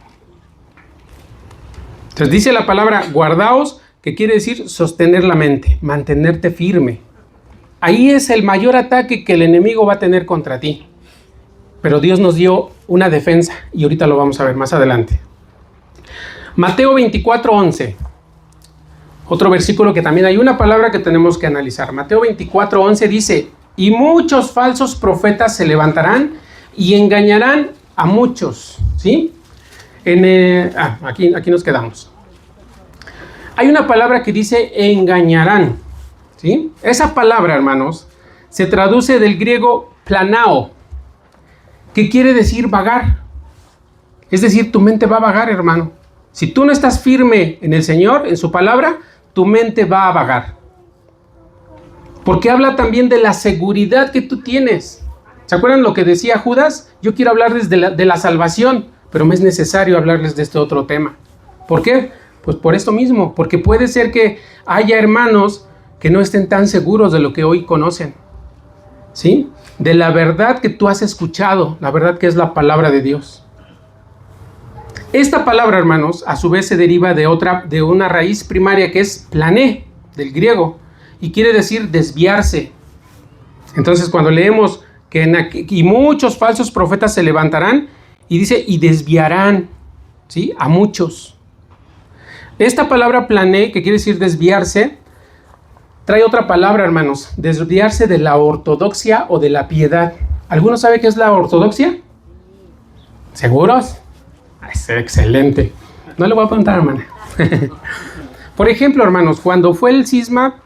Entonces dice la palabra guardaos, que quiere decir sostener la mente, mantenerte firme. Ahí es el mayor ataque que el enemigo va a tener contra ti. Pero Dios nos dio una defensa y ahorita lo vamos a ver más adelante. Mateo 24:11. Otro versículo que también hay una palabra que tenemos que analizar. Mateo 24:11 dice, y muchos falsos profetas se levantarán y engañarán a muchos. ¿Sí? Aquí nos quedamos. Hay una palabra que dice engañarán. ¿Sí? Esa palabra, hermanos, se traduce del griego planao, que quiere decir vagar. Es decir, tu mente va a vagar, hermano. Si tú no estás firme en el Señor, en su palabra, tu mente va a vagar. Porque habla también de la seguridad que tú tienes. ¿Se acuerdan lo que decía Judas? Yo quiero hablarles de la salvación, pero me es necesario hablarles de este otro tema. ¿Por qué? Pues por esto mismo, porque puede ser que haya hermanos que no estén tan seguros de lo que hoy conocen, ¿sí? De la verdad que tú has escuchado, la verdad que es la palabra de Dios. Esta palabra, hermanos, a su vez se deriva de una raíz primaria que es plané, del griego, y quiere decir desviarse. Entonces, cuando leemos y muchos falsos profetas se levantarán, y dice, y desviarán, ¿sí? A muchos. Esta palabra plané, que quiere decir desviarse, trae otra palabra, hermanos, desviarse de la ortodoxia o de la piedad. ¿Alguno sabe qué es la ortodoxia? ¿Seguros? Es excelente. No le voy a preguntar, hermana. Por ejemplo, hermanos, cuando fue el cisma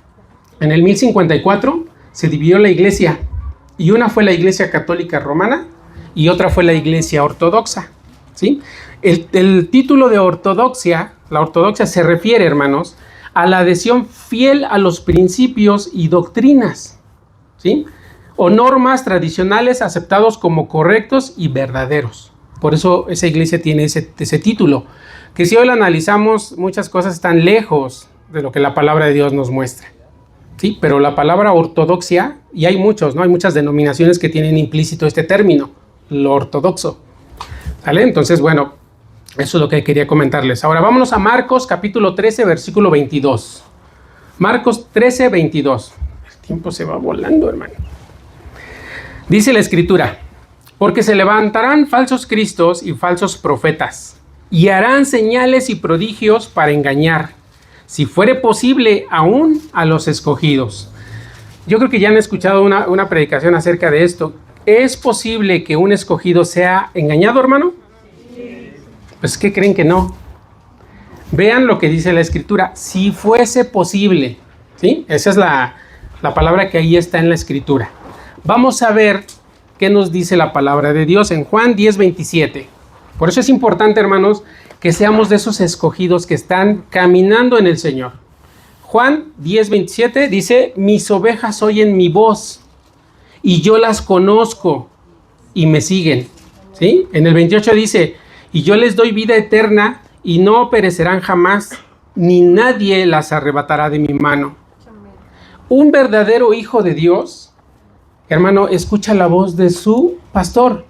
en el 1054, se dividió la iglesia. Y una fue la iglesia católica romana y otra fue la iglesia ortodoxa, ¿sí? El título de ortodoxia, la ortodoxia se refiere, hermanos, a la adhesión fiel a los principios y doctrinas, ¿sí? O normas tradicionales aceptados como correctos y verdaderos. Por eso esa iglesia tiene ese título, que si hoy lo analizamos, muchas cosas están lejos de lo que la palabra de Dios nos muestra, ¿sí? Pero la palabra ortodoxia, y hay muchos, ¿no? Hay muchas denominaciones que tienen implícito este término, lo ortodoxo, ¿vale? Entonces, bueno, eso es lo que quería comentarles. Ahora vámonos a Marcos capítulo 13, versículo 22. Marcos 13, 22. El tiempo se va volando, hermano. Dice la Escritura, porque se levantarán falsos cristos y falsos profetas, y harán señales y prodigios para engañar, si fuere posible, aún a los escogidos. Yo creo que ya han escuchado una predicación acerca de esto. ¿Es posible que un escogido sea engañado, hermano? Pues, ¿qué creen que no? Vean lo que dice la Escritura, si fuese posible, ¿sí? Esa es la palabra que ahí está en la Escritura. Vamos a ver qué nos dice la palabra de Dios en Juan 10:27. Por eso es importante, hermanos, que seamos de esos escogidos que están caminando en el Señor. Juan 10:27 dice, mis ovejas oyen mi voz y yo las conozco y me siguen, ¿sí? En el 28 dice, y yo les doy vida eterna y no perecerán jamás, ni nadie las arrebatará de mi mano. Un verdadero hijo de Dios, hermano, escucha la voz de su pastor.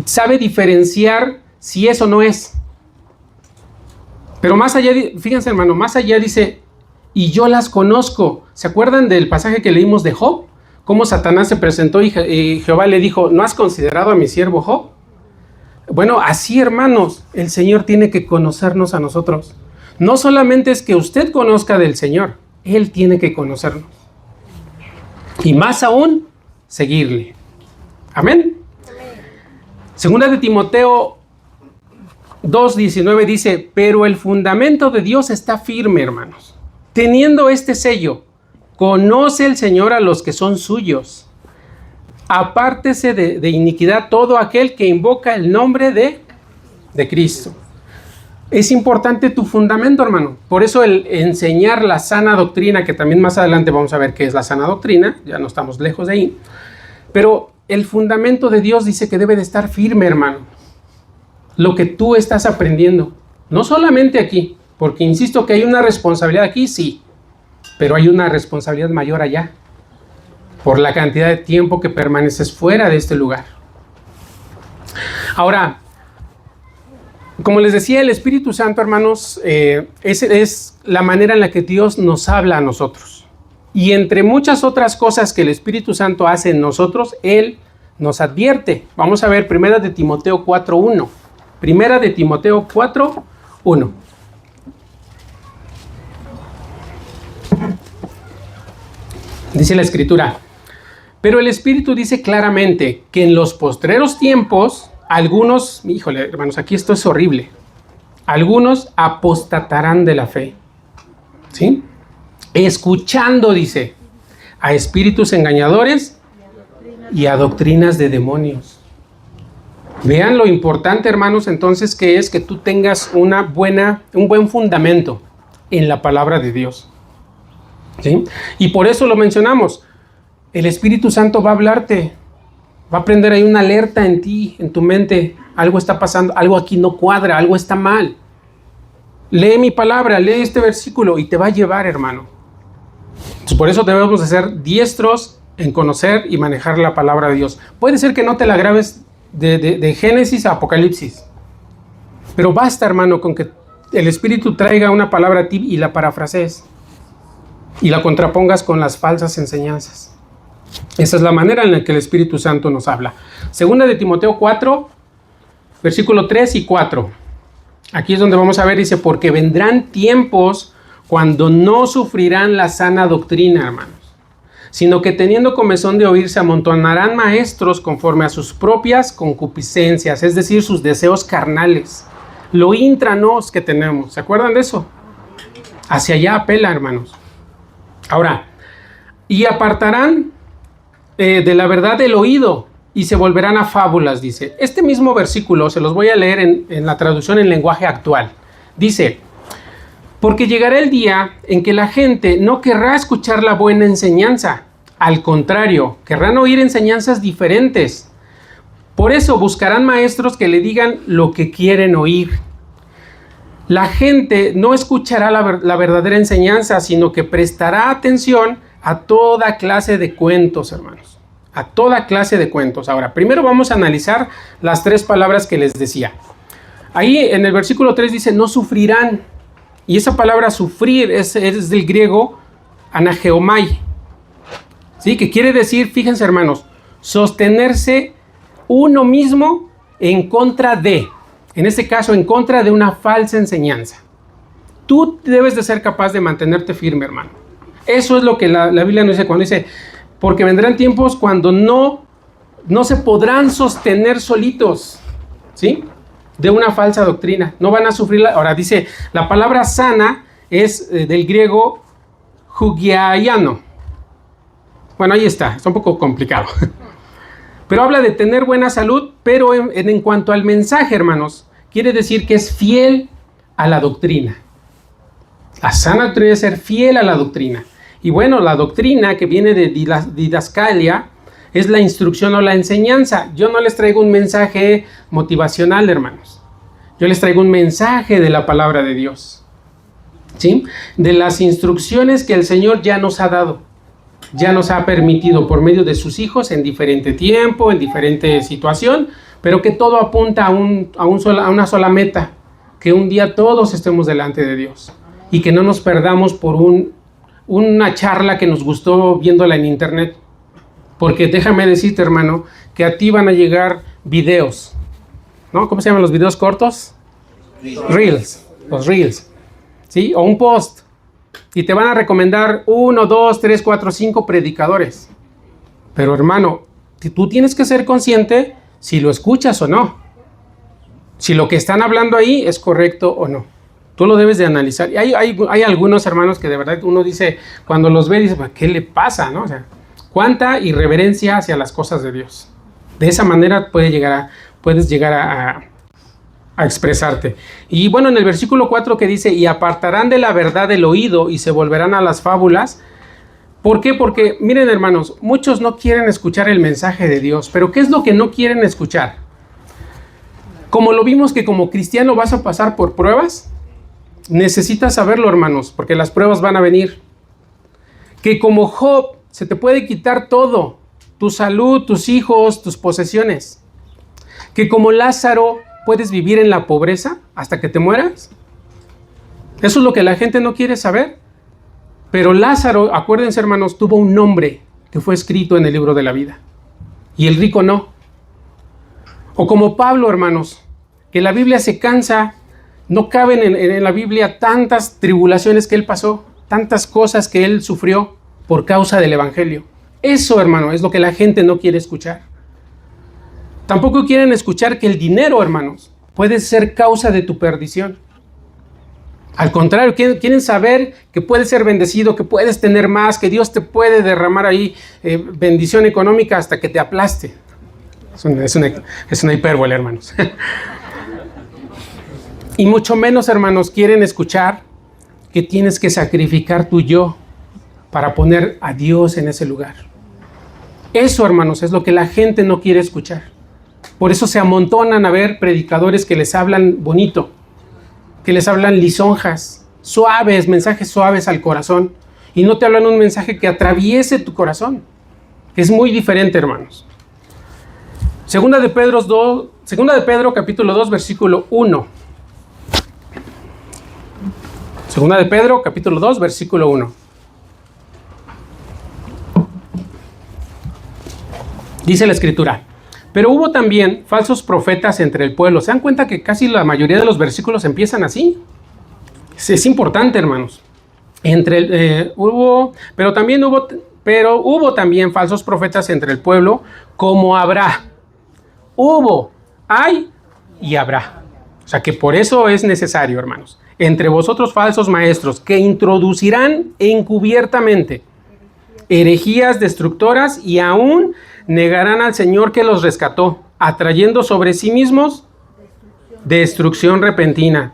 Sabe diferenciar si eso no es. Pero más allá, fíjense, hermano, más allá dice, y yo las conozco. ¿Se acuerdan del pasaje que leímos de Job? Cómo Satanás se presentó y Jehová le dijo, ¿no has considerado a mi siervo Job? Bueno, así, hermanos, el Señor tiene que conocernos a nosotros. No solamente es que usted conozca del Señor, Él tiene que conocernos. Y más aún, seguirle. Amén. Segunda de Timoteo 2:19 dice, pero el fundamento de Dios está firme, hermanos. Teniendo este sello, conoce el Señor a los que son suyos. Apártese de iniquidad todo aquel que invoca el nombre de Cristo. Es importante tu fundamento, hermano. Por eso el enseñar la sana doctrina, que también más adelante vamos a ver qué es la sana doctrina, ya no estamos lejos de ahí. Pero el fundamento de Dios dice que debe de estar firme, hermano. Lo que tú estás aprendiendo. No solamente aquí, porque insisto que hay una responsabilidad aquí, sí. Pero hay una responsabilidad mayor allá. Por la cantidad de tiempo que permaneces fuera de este lugar. Ahora, como les decía, el Espíritu Santo, hermanos, es la manera en la que Dios nos habla a nosotros. Y entre muchas otras cosas que el Espíritu Santo hace en nosotros, Él nos advierte. Vamos a ver 1 de Timoteo 4:1. 1 de Timoteo 4:1. Dice la Escritura, pero el Espíritu dice claramente que en los postreros tiempos, algunos, híjole, hermanos, aquí esto es horrible, algunos apostatarán de la fe, ¿sí? Escuchando, dice, a espíritus engañadores y a doctrinas de demonios. Vean lo importante, hermanos, entonces, que es que tú tengas un buen fundamento en la palabra de Dios, ¿sí? Y por eso lo mencionamos. El Espíritu Santo va a hablarte, va a prender ahí una alerta en ti, en tu mente. Algo está pasando, algo aquí no cuadra, algo está mal. Lee mi palabra, lee este versículo y te va a llevar, hermano. Entonces, por eso debemos de ser diestros en conocer y manejar la palabra de Dios. Puede ser que no te la grabes de Génesis a Apocalipsis, pero basta, hermano, con que el Espíritu traiga una palabra a ti y la parafrasees y la contrapongas con las falsas enseñanzas. Esa es la manera en la que el Espíritu Santo nos habla. Segunda de Timoteo 4, versículo 3 y 4. Aquí es donde vamos a ver, dice, porque vendrán tiempos cuando no sufrirán la sana doctrina, hermanos, sino que teniendo comezón de oír, se amontonarán maestros conforme a sus propias concupiscencias, es decir, sus deseos carnales. Lo intranos que tenemos, ¿se acuerdan de eso? Hacia allá apela, hermanos. Ahora, y apartarán de la verdad del oído y se volverán a fábulas, dice. Este mismo versículo se los voy a leer en la traducción en lenguaje actual. Dice, porque llegará el día en que la gente no querrá escuchar la buena enseñanza. Al contrario, querrán oír enseñanzas diferentes. Por eso buscarán maestros que le digan lo que quieren oír. La gente no escuchará la verdadera enseñanza, sino que prestará atención a toda clase de cuentos, hermanos. A toda clase de cuentos. Ahora, primero vamos a analizar las tres palabras que les decía. Ahí en el versículo 3 dice, no sufrirán. Y esa palabra sufrir es del griego anageomai. ¿Sí? Que quiere decir, fíjense, hermanos, sostenerse uno mismo en contra de. En este caso, en contra de una falsa enseñanza. Tú debes de ser capaz de mantenerte firme, hermano. Eso es lo que la Biblia nos dice cuando dice, porque vendrán tiempos cuando no se podrán sostener solitos, ¿sí? De una falsa doctrina. No van a sufrir. Ahora dice, la palabra sana es del griego hugiaiano. Bueno, ahí está un poco complicado. Pero habla de tener buena salud, pero en cuanto al mensaje, hermanos, quiere decir que es fiel a la doctrina. La sana doctrina es ser fiel a la doctrina. Y bueno, la doctrina que viene de didascalia es la instrucción o la enseñanza. Yo no les traigo un mensaje motivacional, hermanos. Yo les traigo un mensaje de la palabra de Dios, ¿sí? De las instrucciones que el Señor ya nos ha dado. Ya nos ha permitido por medio de sus hijos en diferente tiempo, en diferente situación, pero que todo apunta a una sola meta, que un día todos estemos delante de Dios y que no nos perdamos por una charla que nos gustó viéndola en internet, porque déjame decirte, hermano, que a ti van a llegar videos ¿no? ¿Cómo se llaman los videos cortos? Reels, los Reels, ¿sí? O un post. Y te van a recomendar 1, 2, 3, 4, 5 predicadores. Pero hermano, tú tienes que ser consciente si lo escuchas o no. Si lo que están hablando ahí es correcto o no. Tú lo debes de analizar. Y hay algunos hermanos que de verdad uno dice, cuando los ve, dice, ¿qué le pasa? ¿No? O sea, cuánta irreverencia hacia las cosas de Dios. De esa manera puedes llegar a expresarte. Y bueno, en el versículo 4 que dice, y apartarán de la verdad el oído y se volverán a las fábulas. ¿Por qué? Porque, miren hermanos, muchos no quieren escuchar el mensaje de Dios, pero ¿qué es lo que no quieren escuchar? Como lo vimos que como cristiano vas a pasar por pruebas, necesitas saberlo, hermanos, porque las pruebas van a venir. Que como Job se te puede quitar todo, tu salud, tus hijos, tus posesiones. Que como Lázaro puedes vivir en la pobreza hasta que te mueras. Eso es lo que la gente no quiere saber. Pero Lázaro, acuérdense hermanos, tuvo un nombre que fue escrito en el libro de la vida. Y el rico no. O como Pablo, hermanos, que la Biblia se cansa. No caben en la Biblia tantas tribulaciones que él pasó, tantas cosas que él sufrió por causa del Evangelio. Eso, hermano, es lo que la gente no quiere escuchar. Tampoco quieren escuchar que el dinero, hermanos, puede ser causa de tu perdición. Al contrario, quieren saber que puedes ser bendecido, que puedes tener más, que Dios te puede derramar ahí bendición económica hasta que te aplaste. Es una hipérbole, hermanos. Y mucho menos, hermanos, quieren escuchar que tienes que sacrificar tu yo para poner a Dios en ese lugar. Eso, hermanos, es lo que la gente no quiere escuchar. Por eso se amontonan a ver predicadores que les hablan bonito, que les hablan lisonjas, suaves, mensajes suaves al corazón, y no te hablan un mensaje que atraviese tu corazón, que es muy diferente, hermanos. Segunda de Pedro, capítulo 2, versículo 1. Segunda de Pedro, capítulo 2, versículo 1. Dice la Escritura, pero hubo también falsos profetas entre el pueblo. ¿Se dan cuenta que casi la mayoría de los versículos empiezan así? Es importante, hermanos. Hubo también falsos profetas entre el pueblo, como habrá. Hay y habrá. O sea que por eso es necesario, hermanos. Entre vosotros falsos maestros que introducirán encubiertamente herejías destructoras y aún negarán al Señor que los rescató, atrayendo sobre sí mismos destrucción repentina.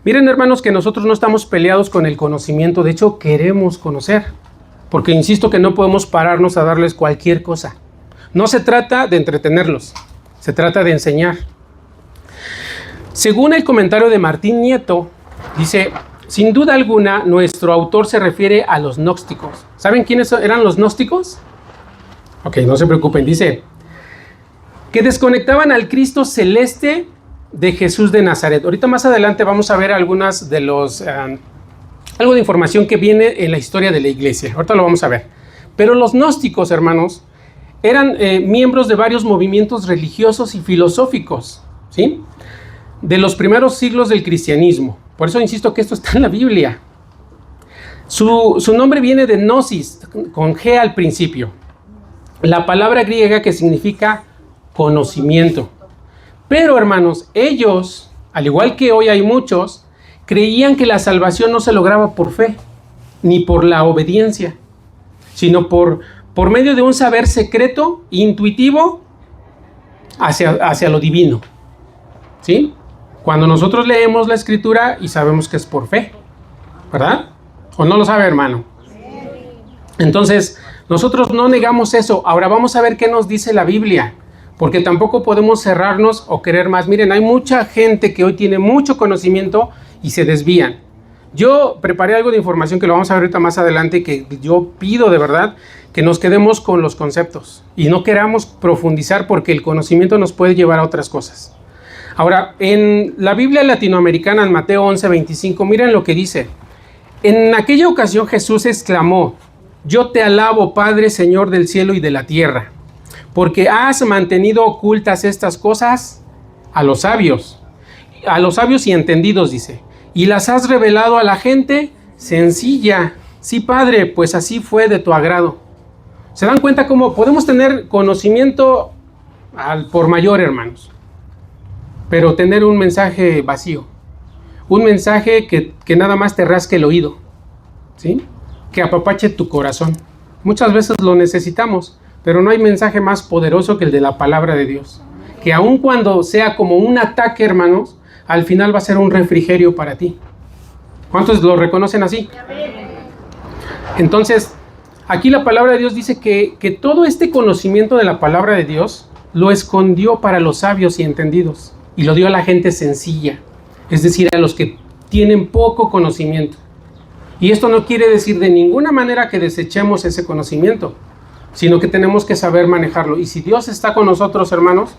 Miren, hermanos, que nosotros no estamos peleados con el conocimiento, de hecho queremos conocer, porque insisto que no podemos pararnos a darles cualquier cosa. No se trata de entretenerlos, se trata de enseñar. Según el comentario de Martín Nieto, dice, sin duda alguna, nuestro autor se refiere a los gnósticos. ¿Saben quiénes eran los gnósticos? Ok, no se preocupen. Dice, que desconectaban al Cristo celeste de Jesús de Nazaret. Ahorita más adelante vamos a ver algunas de algo de información que viene en la historia de la iglesia. Ahorita lo vamos a ver. Pero los gnósticos, hermanos, eran miembros de varios movimientos religiosos y filosóficos, ¿sí? De los primeros siglos del cristianismo. Por eso insisto que esto está en la Biblia. Su nombre viene de gnosis, con G al principio. La palabra griega que significa conocimiento. Pero, hermanos, ellos, al igual que hoy hay muchos, creían que la salvación no se lograba por fe, ni por la obediencia, sino por medio de un saber secreto, intuitivo, hacia lo divino. ¿Sí? Cuando nosotros leemos la Escritura y sabemos que es por fe, ¿verdad? ¿O no lo sabe, hermano? Entonces, nosotros no negamos eso. Ahora vamos a ver qué nos dice la Biblia, porque tampoco podemos cerrarnos o querer más. Miren, hay mucha gente que hoy tiene mucho conocimiento y se desvían. Yo preparé algo de información que lo vamos a ver ahorita más adelante, que yo pido de verdad que nos quedemos con los conceptos y no queramos profundizar, porque el conocimiento nos puede llevar a otras cosas. Ahora, en la Biblia latinoamericana, en Mateo 11:25, miren lo que dice. En aquella ocasión Jesús exclamó, yo te alabo, Padre, Señor del cielo y de la tierra, porque has mantenido ocultas estas cosas a los sabios y entendidos, dice, y las has revelado a la gente sencilla. Sí, Padre, pues así fue de tu agrado. ¿Se dan cuenta cómo podemos tener conocimiento al por mayor, hermanos? Pero tener un mensaje vacío, un mensaje que nada más te rasque el oído, ¿sí? Que apapache tu corazón. Muchas veces lo necesitamos, pero no hay mensaje más poderoso que el de la palabra de Dios. Que aun cuando sea como un ataque, hermanos, al final va a ser un refrigerio para ti. ¿Cuántos lo reconocen así? Entonces, aquí la palabra de Dios dice que todo este conocimiento de la palabra de Dios lo escondió para los sabios y entendidos y lo dio a la gente sencilla, es decir, a los que tienen poco conocimiento. Y esto no quiere decir de ninguna manera que desechemos ese conocimiento, sino que tenemos que saber manejarlo. Y si Dios está con nosotros, hermanos,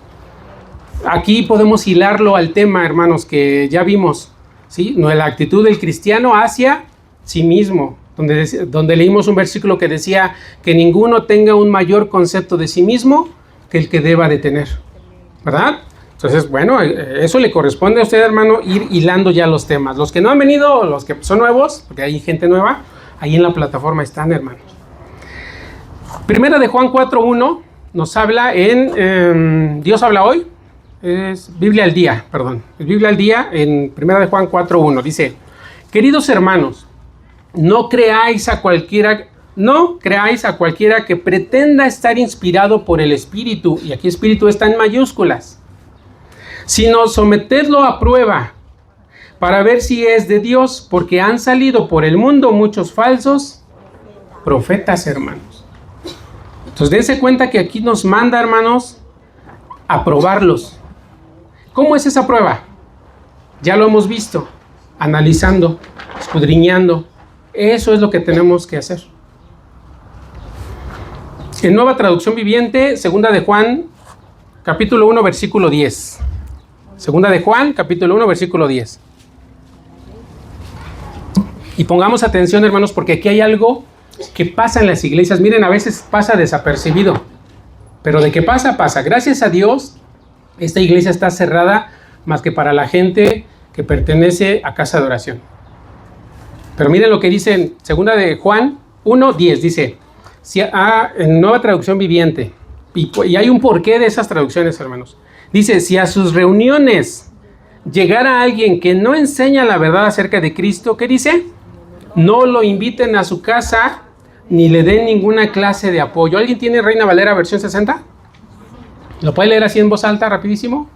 aquí podemos hilarlo al tema, hermanos, que ya vimos, ¿sí? No, la actitud del cristiano hacia sí mismo, donde leímos un versículo que decía que ninguno tenga un mayor concepto de sí mismo que el que deba de tener, ¿verdad? Entonces, bueno, eso le corresponde a usted, hermano, ir hilando ya los temas. Los que no han venido, los que son nuevos, porque hay gente nueva, ahí en la plataforma están, hermanos. Primera de Juan 4:1 nos habla en Dios habla hoy, es Biblia al día, perdón, es Biblia al día en Primera de Juan 4:1, dice: queridos hermanos, no creáis a cualquiera que pretenda estar inspirado por el Espíritu, y aquí Espíritu está en mayúsculas, sino sometedlo a prueba para ver si es de Dios, porque han salido por el mundo muchos falsos profetas, hermanos. Entonces dense cuenta que aquí nos manda, hermanos, a probarlos. ¿Cómo es esa prueba? Ya lo hemos visto, analizando, escudriñando. Eso es lo que tenemos que hacer. En Nueva Traducción Viviente, segunda de Juan, capítulo 1, versículo 10. Segunda de Juan, capítulo 1, versículo 10. Y pongamos atención, hermanos, porque aquí hay algo que pasa en las iglesias. Miren, a veces pasa desapercibido, pero de qué pasa, pasa. Gracias a Dios, esta iglesia está cerrada más que para la gente que pertenece a casa de oración. Pero miren lo que dice en segunda de Juan 1, 10, dice, en Nueva Traducción Viviente, y hay un porqué de esas traducciones, hermanos. Dice, si a sus reuniones llegara alguien que no enseña la verdad acerca de Cristo, ¿qué dice? No lo inviten a su casa ni le den ninguna clase de apoyo. ¿Alguien tiene Reina Valera versión 60? ¿Lo puede leer así en voz alta, rapidísimo?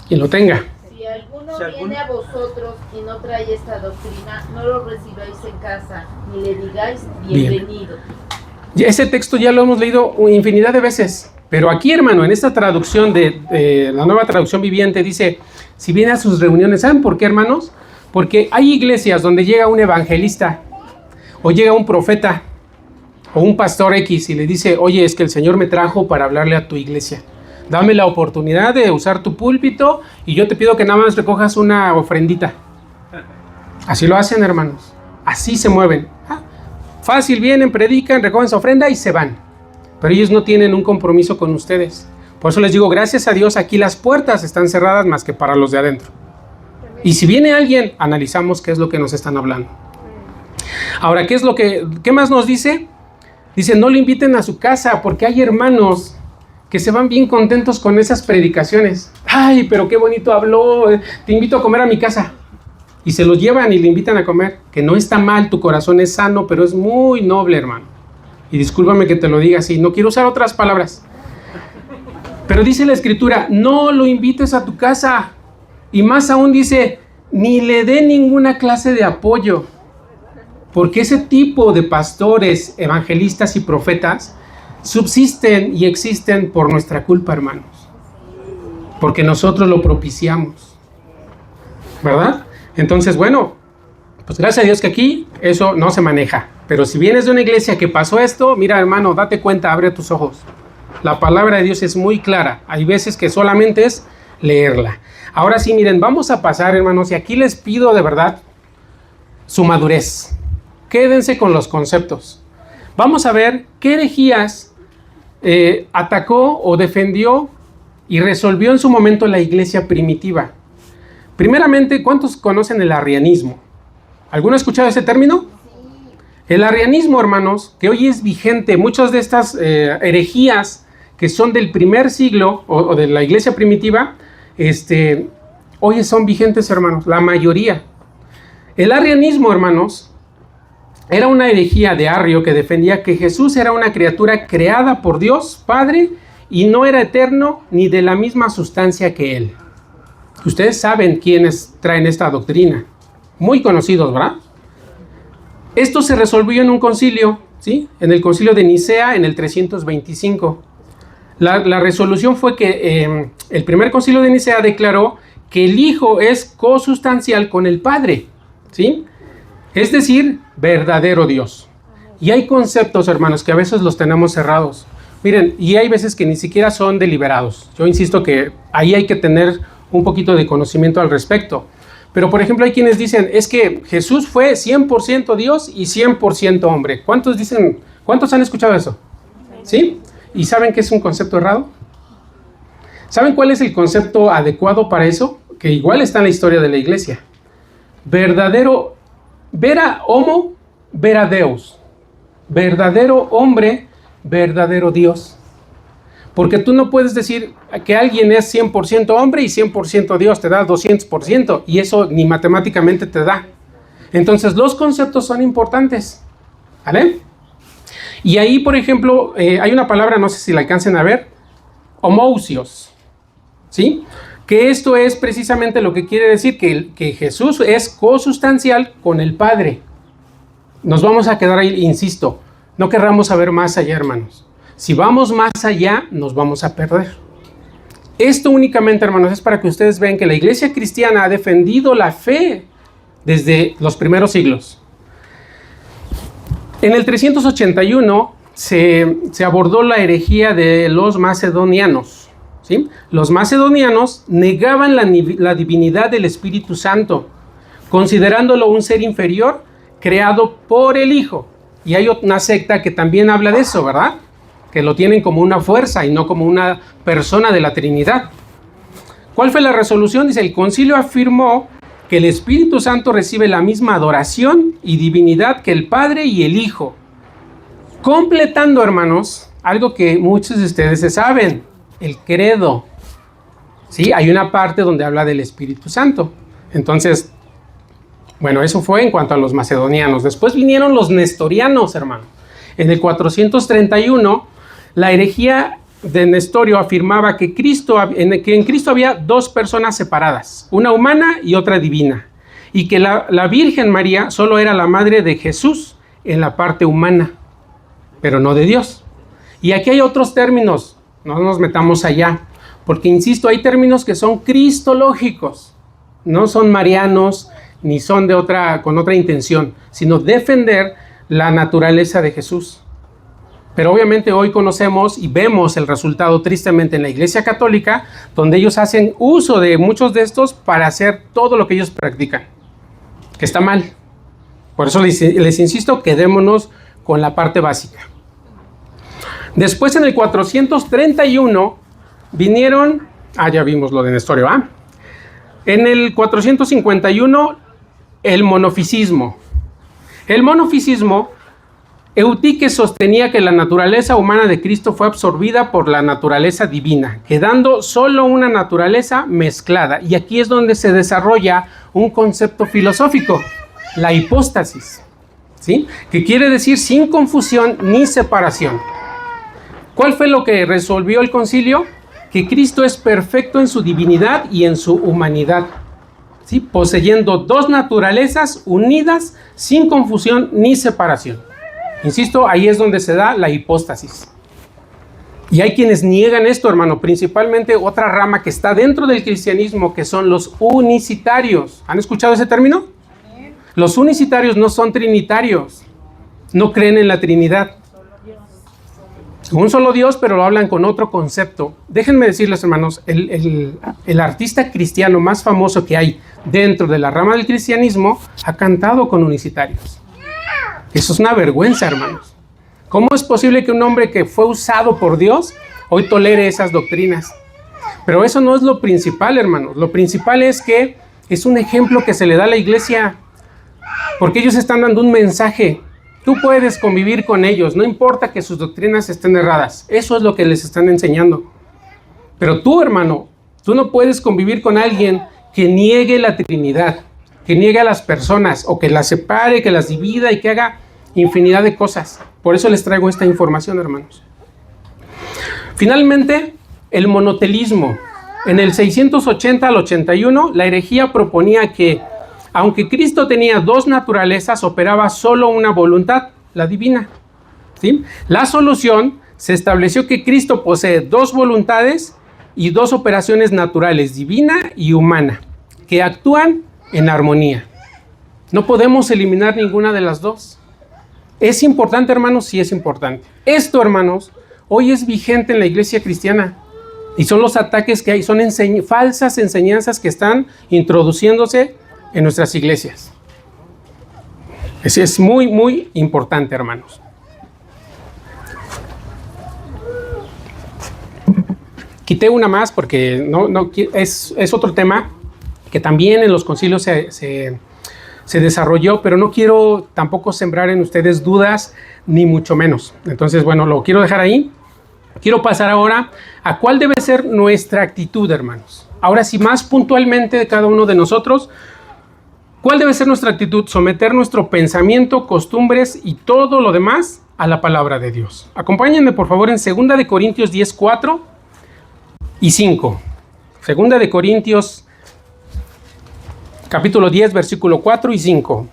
Quien lo tenga. Si alguno viene a vosotros y no trae esta doctrina, no lo recibáis en casa, ni le digáis bienvenido. Bien. Ese texto ya lo hemos leído infinidad de veces, pero aquí, hermano, en esta traducción de la Nueva Traducción Viviente dice, si viene a sus reuniones, ¿saben por qué, hermanos? Porque hay iglesias donde llega un evangelista, o llega un profeta, o un pastor X y le dice, oye, es que el Señor me trajo para hablarle a tu iglesia. Dame la oportunidad de usar tu púlpito y yo te pido que nada más recojas una ofrendita. Así lo hacen, hermanos. Así se mueven. Fácil, vienen, predican, recogen su ofrenda y se van. Pero ellos no tienen un compromiso con ustedes. Por eso les digo, gracias a Dios, aquí las puertas están cerradas más que para los de adentro. Y si viene alguien, analizamos qué es lo que nos están hablando. Ahora, ¿qué más nos dice? Dice, no lo inviten a su casa, porque hay hermanos que se van bien contentos con esas predicaciones. Ay, pero qué bonito habló, te invito a comer a mi casa. Y se los llevan y le invitan a comer, que no está mal, tu corazón es sano, pero es muy noble, hermano. Y discúlpame que te lo diga así, no quiero usar otras palabras. Pero dice la Escritura, no lo invites a tu casa. Y más aún dice, ni le dé ninguna clase de apoyo. Porque ese tipo de pastores, evangelistas y profetas subsisten y existen por nuestra culpa, hermanos. Porque nosotros lo propiciamos. ¿Verdad? Entonces, bueno, pues gracias a Dios que aquí eso no se maneja. Pero si vienes de una iglesia que pasó esto, mira, hermano, date cuenta, abre tus ojos. La palabra de Dios es muy clara. Hay veces que solamente es leerla. Ahora sí, miren, vamos a pasar, hermanos, y aquí les pido de verdad su madurez. Quédense con los conceptos. Vamos a ver qué herejías atacó o defendió y resolvió en su momento la iglesia primitiva. Primeramente, ¿cuántos conocen el arrianismo? ¿Alguno ha escuchado ese término? El arrianismo, hermanos, que hoy es vigente, muchas de estas herejías que son del primer siglo o de la iglesia primitiva, hoy son vigentes, hermanos, la mayoría. El arrianismo, hermanos, era una herejía de Arrio que defendía que Jesús era una criatura creada por Dios Padre y no era eterno ni de la misma sustancia que Él. Ustedes saben quiénes traen esta doctrina, muy conocidos, ¿verdad? Esto se resolvió en un concilio, ¿sí? En el concilio de Nicea en el 325. La resolución fue que el primer concilio de Nicea declaró que el Hijo es cosustancial con el Padre, ¿sí? Es decir, verdadero Dios. Y hay conceptos, hermanos, que a veces los tenemos cerrados. Miren, y hay veces que ni siquiera son deliberados. Yo insisto que ahí hay que tener un poquito de conocimiento al respecto. Pero, por ejemplo, hay quienes dicen, es que Jesús fue 100% Dios y 100% hombre. ¿Cuántos han escuchado eso? ¿Sí? ¿Y saben qué es un concepto errado? ¿Saben cuál es el concepto adecuado para eso? Que igual está en la historia de la iglesia. Verdadero, vera homo, vera Deus. Verdadero hombre, verdadero Dios. Porque tú no puedes decir que alguien es 100% hombre y 100% Dios, te da 200%, y eso ni matemáticamente te da. Entonces los conceptos son importantes, ¿vale? Y ahí, por ejemplo, hay una palabra, no sé si la alcancen a ver, homousios, ¿sí? Que esto es precisamente lo que quiere decir, que Jesús es cosustancial con el Padre. Nos vamos a quedar ahí, insisto, no querramos saber más allá, hermanos. Si vamos más allá, nos vamos a perder. Esto únicamente, hermanos, es para que ustedes vean que la iglesia cristiana ha defendido la fe desde los primeros siglos. En el 381 se abordó la herejía de los macedonianos, ¿sí? Los macedonianos negaban la divinidad del Espíritu Santo, considerándolo un ser inferior creado por el Hijo. Y hay una secta que también habla de eso, ¿verdad? Que lo tienen como una fuerza y no como una persona de la Trinidad. ¿Cuál fue la resolución? Dice, el concilio afirmó que el Espíritu Santo recibe la misma adoración y divinidad que el Padre y el Hijo. Completando, hermanos, algo que muchos de ustedes se saben, el credo. Sí, hay una parte donde habla del Espíritu Santo. Entonces, bueno, eso fue en cuanto a los macedonianos. Después vinieron los nestorianos, hermano. En el 431, la herejía de Nestorio afirmaba que en Cristo había dos personas separadas, una humana y otra divina, y que la Virgen María solo era la madre de Jesús en la parte humana, pero no de Dios. Y aquí hay otros términos, no nos metamos allá, porque insisto, hay términos que son cristológicos, no son marianos, ni son con otra intención, sino defender la naturaleza de Jesús. Pero obviamente hoy conocemos y vemos el resultado tristemente en la Iglesia Católica, donde ellos hacen uso de muchos de estos para hacer todo lo que ellos practican, que está mal. Por eso les insisto, quedémonos con la parte básica. Después en el 431 vinieron, ya vimos lo de Nestorio, En el 451 el monofisismo. El monofisismo, Eutique sostenía que la naturaleza humana de Cristo fue absorbida por la naturaleza divina, quedando solo una naturaleza mezclada. Y aquí es donde se desarrolla un concepto filosófico, la hipóstasis, ¿sí? Que quiere decir sin confusión ni separación. ¿Cuál fue lo que resolvió el concilio? Que Cristo es perfecto en su divinidad y en su humanidad, ¿sí? Poseyendo dos naturalezas unidas sin confusión ni separación. Insisto, ahí es donde se da la hipóstasis. Y hay quienes niegan esto, hermano, principalmente otra rama que está dentro del cristianismo, que son los unicitarios. ¿Han escuchado ese término? Los unicitarios no son trinitarios, no creen en la Trinidad. Un solo Dios, pero lo hablan con otro concepto. Déjenme decirles, hermanos, el artista cristiano más famoso que hay dentro de la rama del cristianismo ha cantado con unicitarios. Eso es una vergüenza, hermanos. ¿Cómo es posible que un hombre que fue usado por Dios hoy tolere esas doctrinas? Pero eso no es lo principal, hermanos. Lo principal es que es un ejemplo que se le da a la iglesia, porque ellos están dando un mensaje. Tú puedes convivir con ellos, no importa que sus doctrinas estén erradas. Eso es lo que les están enseñando. Pero tú, hermano, tú no puedes convivir con alguien que niegue la Trinidad, que niegue a las personas, o que las separe, que las divida y que haga infinidad de cosas. Por eso les traigo esta información, hermanos. Finalmente, el monotelismo. En el 680 al 81, la herejía proponía que, aunque Cristo tenía dos naturalezas, operaba solo una voluntad, la divina. ¿Sí? La solución se estableció que Cristo posee dos voluntades y dos operaciones naturales, divina y humana, que actúan en armonía. No podemos eliminar ninguna de las dos. ¿Es importante, hermanos? Sí es importante. Esto, hermanos, hoy es vigente en la iglesia cristiana. Y son los ataques que hay, son falsas enseñanzas que están introduciéndose en nuestras iglesias. Eso es muy, muy importante, hermanos. Quité una más porque es otro tema que también en los concilios se desarrolló, pero no quiero tampoco sembrar en ustedes dudas, ni mucho menos. Entonces, bueno, lo quiero dejar ahí. Quiero pasar ahora a cuál debe ser nuestra actitud, hermanos. Ahora sí, más puntualmente de cada uno de nosotros, ¿cuál debe ser nuestra actitud? Someter nuestro pensamiento, costumbres y todo lo demás a la palabra de Dios. Acompáñenme, por favor, en 2 de Corintios 10, 4 y 5. 2 de Corintios, capítulo 10, versículo 4 y 5.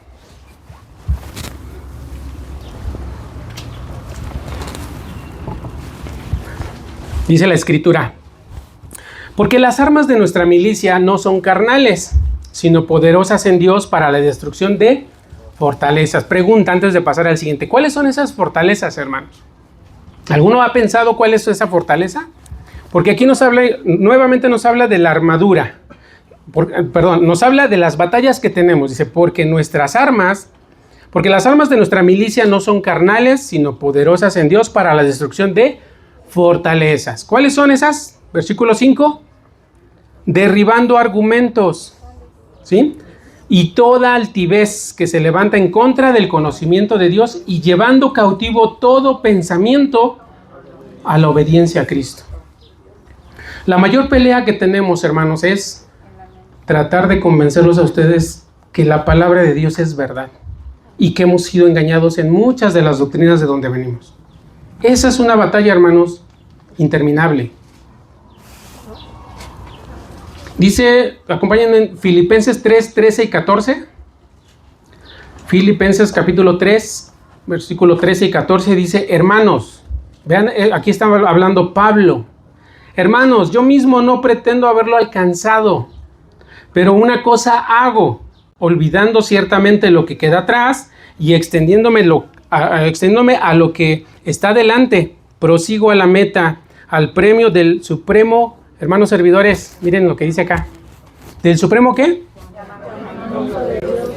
Dice la Escritura: porque las armas de nuestra milicia no son carnales, sino poderosas en Dios para la destrucción de fortalezas. Pregunta antes de pasar al siguiente: ¿cuáles son esas fortalezas, hermanos? ¿Alguno ha pensado cuál es esa fortaleza? Porque aquí nuevamente nos habla de la armadura. Nos habla de las batallas que tenemos. Dice, porque las armas de nuestra milicia no son carnales, sino poderosas en Dios para la destrucción de fortalezas. ¿Cuáles son esas? Versículo 5. Derribando argumentos, ¿sí? Y toda altivez que se levanta en contra del conocimiento de Dios, y llevando cautivo todo pensamiento a la obediencia a Cristo. La mayor pelea que tenemos, hermanos, es tratar de convencerlos a ustedes que la palabra de Dios es verdad y que hemos sido engañados en muchas de las doctrinas de donde venimos. Esa es una batalla, hermanos, interminable. Dice, acompáñenme en Filipenses 3, 13 y 14. Filipenses capítulo 3, versículo 13 y 14 dice: hermanos, vean, aquí está hablando Pablo. Hermanos, yo mismo no pretendo haberlo alcanzado, pero una cosa hago, olvidando ciertamente lo que queda atrás y extendiéndome a lo que está delante, prosigo a la meta, al premio del supremo, hermanos servidores, miren lo que dice acá. ¿Del supremo qué?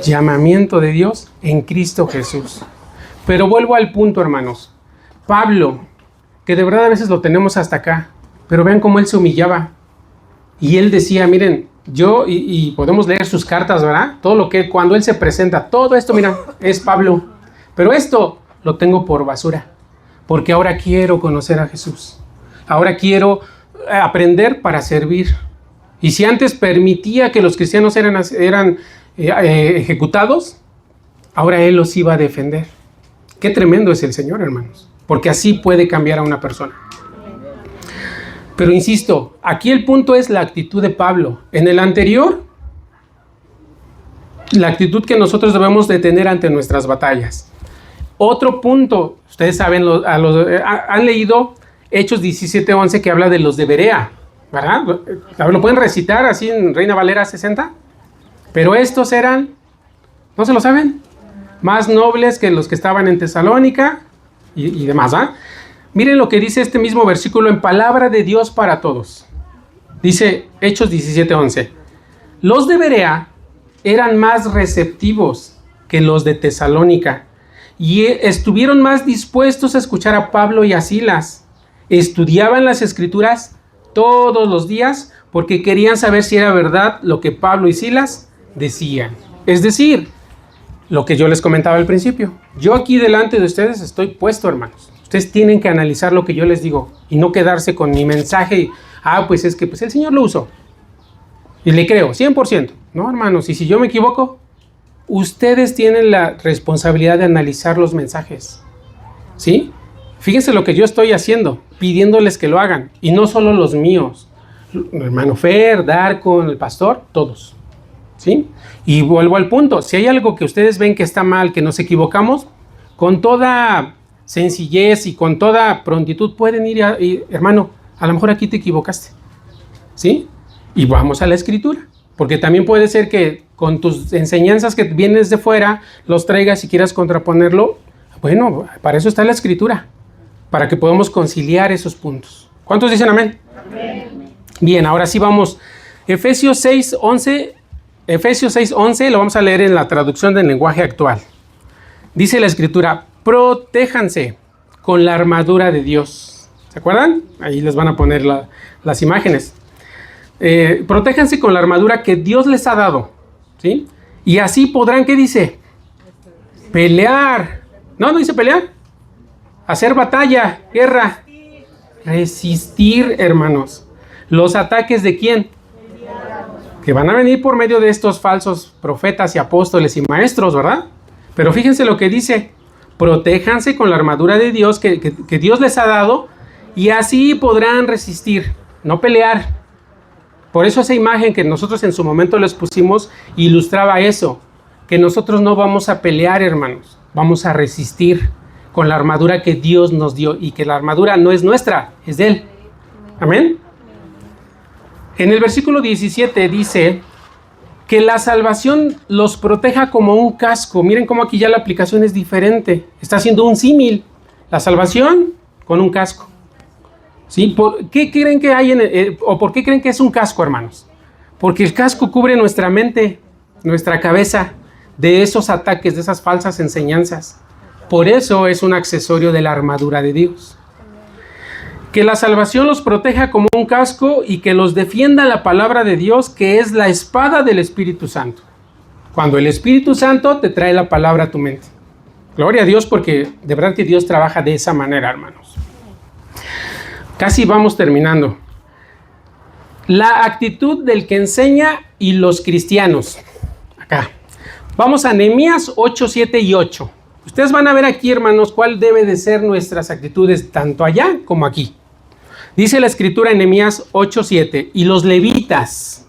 Llamamiento de Dios en Cristo Jesús. Pero vuelvo al punto, hermanos. Pablo, que de verdad a veces lo tenemos hasta acá, pero vean cómo él se humillaba. Y él decía, miren, yo, y podemos leer sus cartas, ¿verdad? Todo lo que, cuando él se presenta, todo esto, mira, es Pablo. Pero esto lo tengo por basura, porque ahora quiero conocer a Jesús. Ahora quiero aprender para servir. Y si antes permitía que los cristianos eran ejecutados, ahora él los iba a defender. Qué tremendo es el Señor, hermanos, porque así puede cambiar a una persona. Pero insisto, aquí el punto es la actitud de Pablo. En el anterior, la actitud que nosotros debemos de tener ante nuestras batallas. Otro punto, ustedes saben, han leído Hechos 17:11, que habla de los de Berea, ¿verdad? ¿Lo pueden recitar así en Reina Valera 60? Pero estos eran, ¿no se lo saben? Más nobles que los que estaban en Tesalónica y demás, ¿ah? Miren lo que dice este mismo versículo en palabra de Dios para todos. Dice Hechos 17:11. Los de Berea eran más receptivos que los de Tesalónica y estuvieron más dispuestos a escuchar a Pablo y a Silas. Estudiaban las Escrituras todos los días porque querían saber si era verdad lo que Pablo y Silas decían. Es decir, lo que yo les comentaba al principio. Yo aquí delante de ustedes estoy puesto, hermanos. Ustedes tienen que analizar lo que yo les digo y no quedarse con mi mensaje y, pues es que pues el Señor lo usó. Y le creo, 100%. No, hermanos, y si yo me equivoco, ustedes tienen la responsabilidad de analizar los mensajes. ¿Sí? Fíjense lo que yo estoy haciendo, pidiéndoles que lo hagan. Y no solo los míos. El hermano Fer, Darko, el pastor, todos. ¿Sí? Y vuelvo al punto. Si hay algo que ustedes ven que está mal, que nos equivocamos, con toda sencillez y con toda prontitud pueden ir hermano, a lo mejor aquí te equivocaste. ¿Sí? Y vamos a la escritura. Porque también puede ser que con tus enseñanzas que vienes de fuera, los traigas y quieras contraponerlo. Bueno, para eso está la escritura. Para que podamos conciliar esos puntos. ¿Cuántos dicen amén? Amén. Bien, ahora sí vamos. Efesios 6:11 lo vamos a leer en la traducción del lenguaje actual. Dice la escritura, protéjanse con la armadura de Dios. ¿Se acuerdan? Ahí les van a poner las imágenes. Protéjanse con la armadura que Dios les ha dado, ¿sí? Y así podrán, ¿qué dice? Pelear. No dice pelear. Hacer batalla, guerra. Resistir, hermanos. ¿Los ataques de quién? Que van a venir por medio de estos falsos profetas y apóstoles y maestros, ¿verdad? Pero fíjense lo que dice. Protéjanse con la armadura de Dios que Dios les ha dado y así podrán resistir, no pelear. Por eso esa imagen que nosotros en su momento les pusimos ilustraba eso, que nosotros no vamos a pelear, hermanos, vamos a resistir con la armadura que Dios nos dio y que la armadura no es nuestra, es de Él. Amén. En el versículo 17 dice que la salvación los proteja como un casco. Miren cómo aquí ya la aplicación es diferente. Está haciendo un símil. La salvación con un casco. ¿Sí? ¿Por qué creen que hay o por qué creen que es un casco, hermanos? Porque el casco cubre nuestra mente, nuestra cabeza, de esos ataques, de esas falsas enseñanzas. Por eso es un accesorio de la armadura de Dios. Que la salvación los proteja como un casco y que los defienda la palabra de Dios, que es la espada del Espíritu Santo. Cuando el Espíritu Santo te trae la palabra a tu mente. Gloria a Dios, porque de verdad que Dios trabaja de esa manera, hermanos. Casi vamos terminando. La actitud del que enseña y los cristianos. Acá. Vamos a Nehemías 8, 7 y 8. Ustedes van a ver aquí, hermanos, cuál debe de ser nuestras actitudes, tanto allá como aquí. Dice la escritura en Nehemías 8, 7. Y los levitas.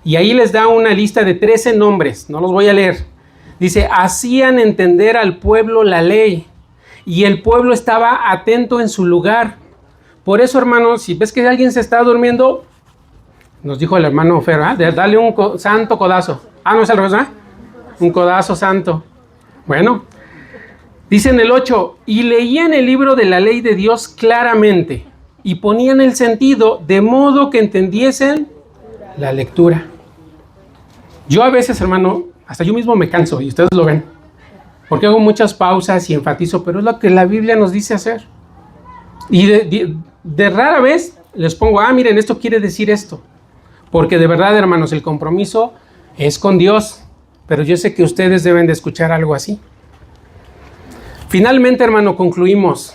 Y ahí les da una lista de 13 nombres. No los voy a leer. Dice, hacían entender al pueblo la ley. Y el pueblo estaba atento en su lugar. Por eso, hermanos, si ves que alguien se está durmiendo, nos dijo el hermano Fer, dale un santo codazo. No es al revés, ¿verdad? Un codazo santo. Bueno, dice en el 8, y leían el libro de la ley de Dios claramente, y ponían el sentido de modo que entendiesen la lectura. Yo a veces, hermano, hasta yo mismo me canso, y ustedes lo ven, porque hago muchas pausas y enfatizo, pero es lo que la Biblia nos dice hacer. Y de rara vez les pongo, miren, esto quiere decir esto. Porque de verdad, hermanos, el compromiso es con Dios. Pero yo sé que ustedes deben de escuchar algo así. Finalmente, hermano, concluimos.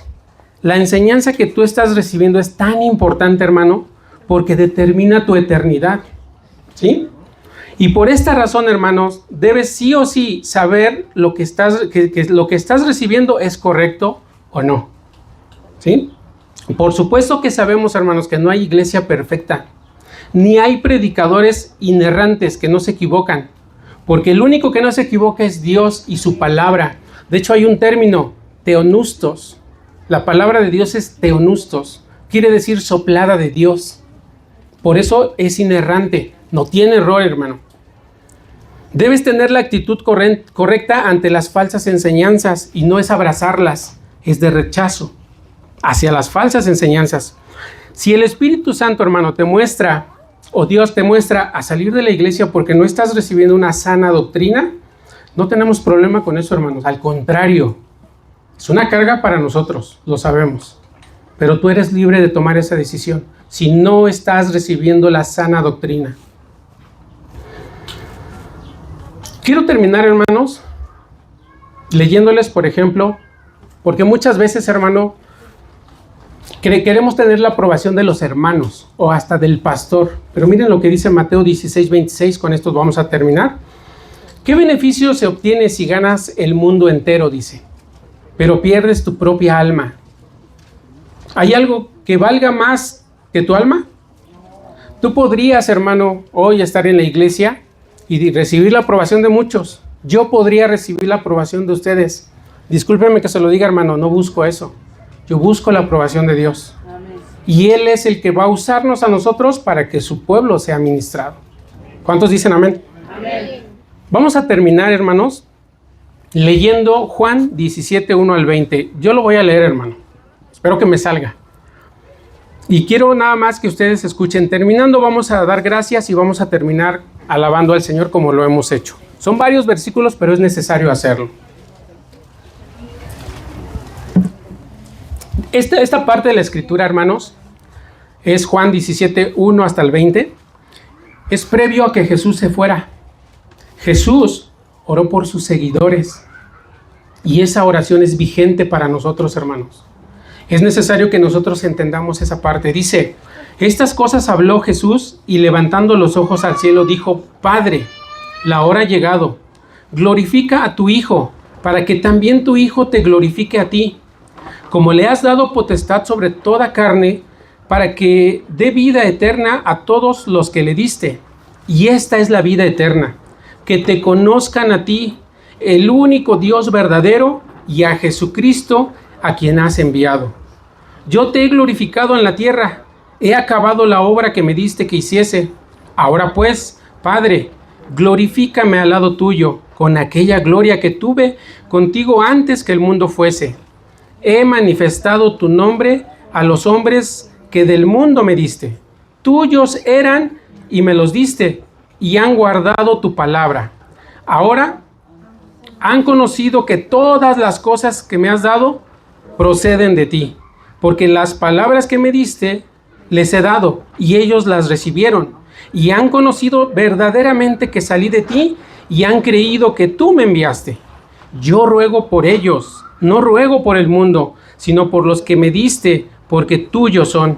La enseñanza que tú estás recibiendo es tan importante, hermano, porque determina tu eternidad. ¿Sí? Y por esta razón, hermanos, debes sí o sí saber lo que lo que estás recibiendo es correcto o no. ¿Sí? Por supuesto que sabemos, hermanos, que no hay iglesia perfecta, ni hay predicadores inerrantes que no se equivocan, porque el único que no se equivoca es Dios y su palabra. De hecho, hay un término, teonustos. La palabra de Dios es teonustos, quiere decir soplada de Dios. Por eso es inerrante, no tiene error, hermano. Debes tener la actitud correcta ante las falsas enseñanzas y no es abrazarlas, es de rechazo hacia las falsas enseñanzas. Si el Espíritu Santo, hermano, te muestra, o Dios te muestra a salir de la iglesia porque no estás recibiendo una sana doctrina, no tenemos problema con eso, hermanos. Al contrario, es una carga para nosotros, lo sabemos. Pero tú eres libre de tomar esa decisión. si no estás recibiendo la sana doctrina. Quiero terminar, hermanos, leyéndoles, por ejemplo, porque muchas veces, hermano, queremos tener la aprobación de los hermanos o hasta del pastor. Pero miren lo que dice Mateo 16:26, con esto vamos a terminar. ¿Qué beneficio se obtiene si ganas el mundo entero? Dice, pero pierdes tu propia alma. ¿Hay algo que valga más que tu alma? Tú podrías, hermano, hoy estar en la iglesia y recibir la aprobación de muchos. Yo podría recibir la aprobación de ustedes. Discúlpenme que se lo diga, hermano, no busco eso. Yo busco la aprobación de Dios. Amén. Y Él es el que va a usarnos a nosotros para que su pueblo sea ministrado. ¿Cuántos dicen amén? Amén. Vamos a terminar, hermanos, leyendo Juan 17, 1 al 20. Yo lo voy a leer, hermano. Espero que me salga. Y quiero nada más que ustedes escuchen. Terminando, vamos a dar gracias y vamos a terminar alabando al Señor como lo hemos hecho. Son varios versículos, pero es necesario hacerlo. Esta parte de la escritura, hermanos, es Juan 17, 1 hasta el 20. Es previo a que Jesús se fuera. Jesús oró por sus seguidores y esa oración es vigente para nosotros, hermanos. Es necesario que nosotros entendamos esa parte. Dice, estas cosas habló Jesús y levantando los ojos al cielo dijo, Padre, la hora ha llegado. Glorifica a tu Hijo, para que también tu Hijo te glorifique a ti. Como le has dado potestad sobre toda carne, para que dé vida eterna a todos los que le diste. Y esta es la vida eterna, que te conozcan a ti, el único Dios verdadero, y a Jesucristo, a quien has enviado. Yo te he glorificado en la tierra, he acabado la obra que me diste que hiciese. Ahora pues, Padre, glorifícame al lado tuyo, con aquella gloria que tuve contigo antes que el mundo fuese. He manifestado tu nombre a los hombres que del mundo me diste. Tuyos eran y me los diste, y han guardado tu palabra. Ahora han conocido que todas las cosas que me has dado proceden de ti, porque las palabras que me diste les he dado, y ellos las recibieron, y han conocido verdaderamente que salí de ti, y han creído que tú me enviaste. Yo ruego por ellos, no ruego por el mundo, sino por los que me diste, porque tuyos son.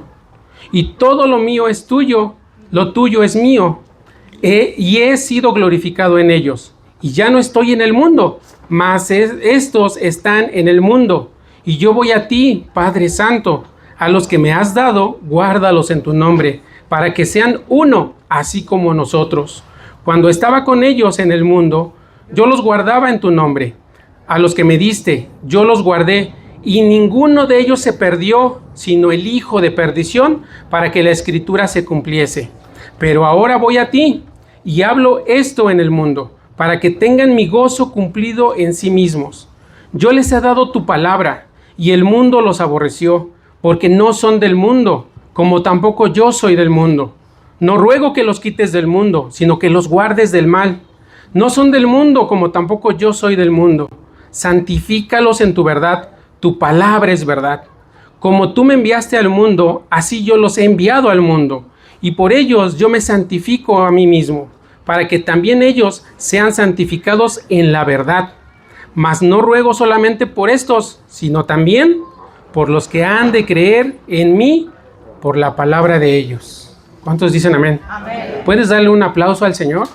Y todo lo mío es tuyo, lo tuyo es mío, y he sido glorificado en ellos. Y ya no estoy en el mundo, mas estos están en el mundo. Y yo voy a ti, Padre Santo, a los que me has dado, guárdalos en tu nombre, para que sean uno, así como nosotros. Cuando estaba con ellos en el mundo, yo los guardaba en tu nombre. A los que me diste, yo los guardé, y ninguno de ellos se perdió, sino el hijo de perdición, para que la escritura se cumpliese. Pero ahora voy a ti, y hablo esto en el mundo, para que tengan mi gozo cumplido en sí mismos. Yo les he dado tu palabra, y el mundo los aborreció, porque no son del mundo, como tampoco yo soy del mundo. No ruego que los quites del mundo, sino que los guardes del mal. No son del mundo, como tampoco yo soy del mundo. Santifícalos en tu verdad, tu palabra es verdad. Como tú me enviaste al mundo, así yo los he enviado al mundo, y por ellos yo me santifico a mí mismo, para que también ellos sean santificados en la verdad. Mas no ruego solamente por estos, sino también por los que han de creer en mí por la palabra de ellos. ¿Cuántos dicen amén? Amén. ¿Puedes darle un aplauso al Señor?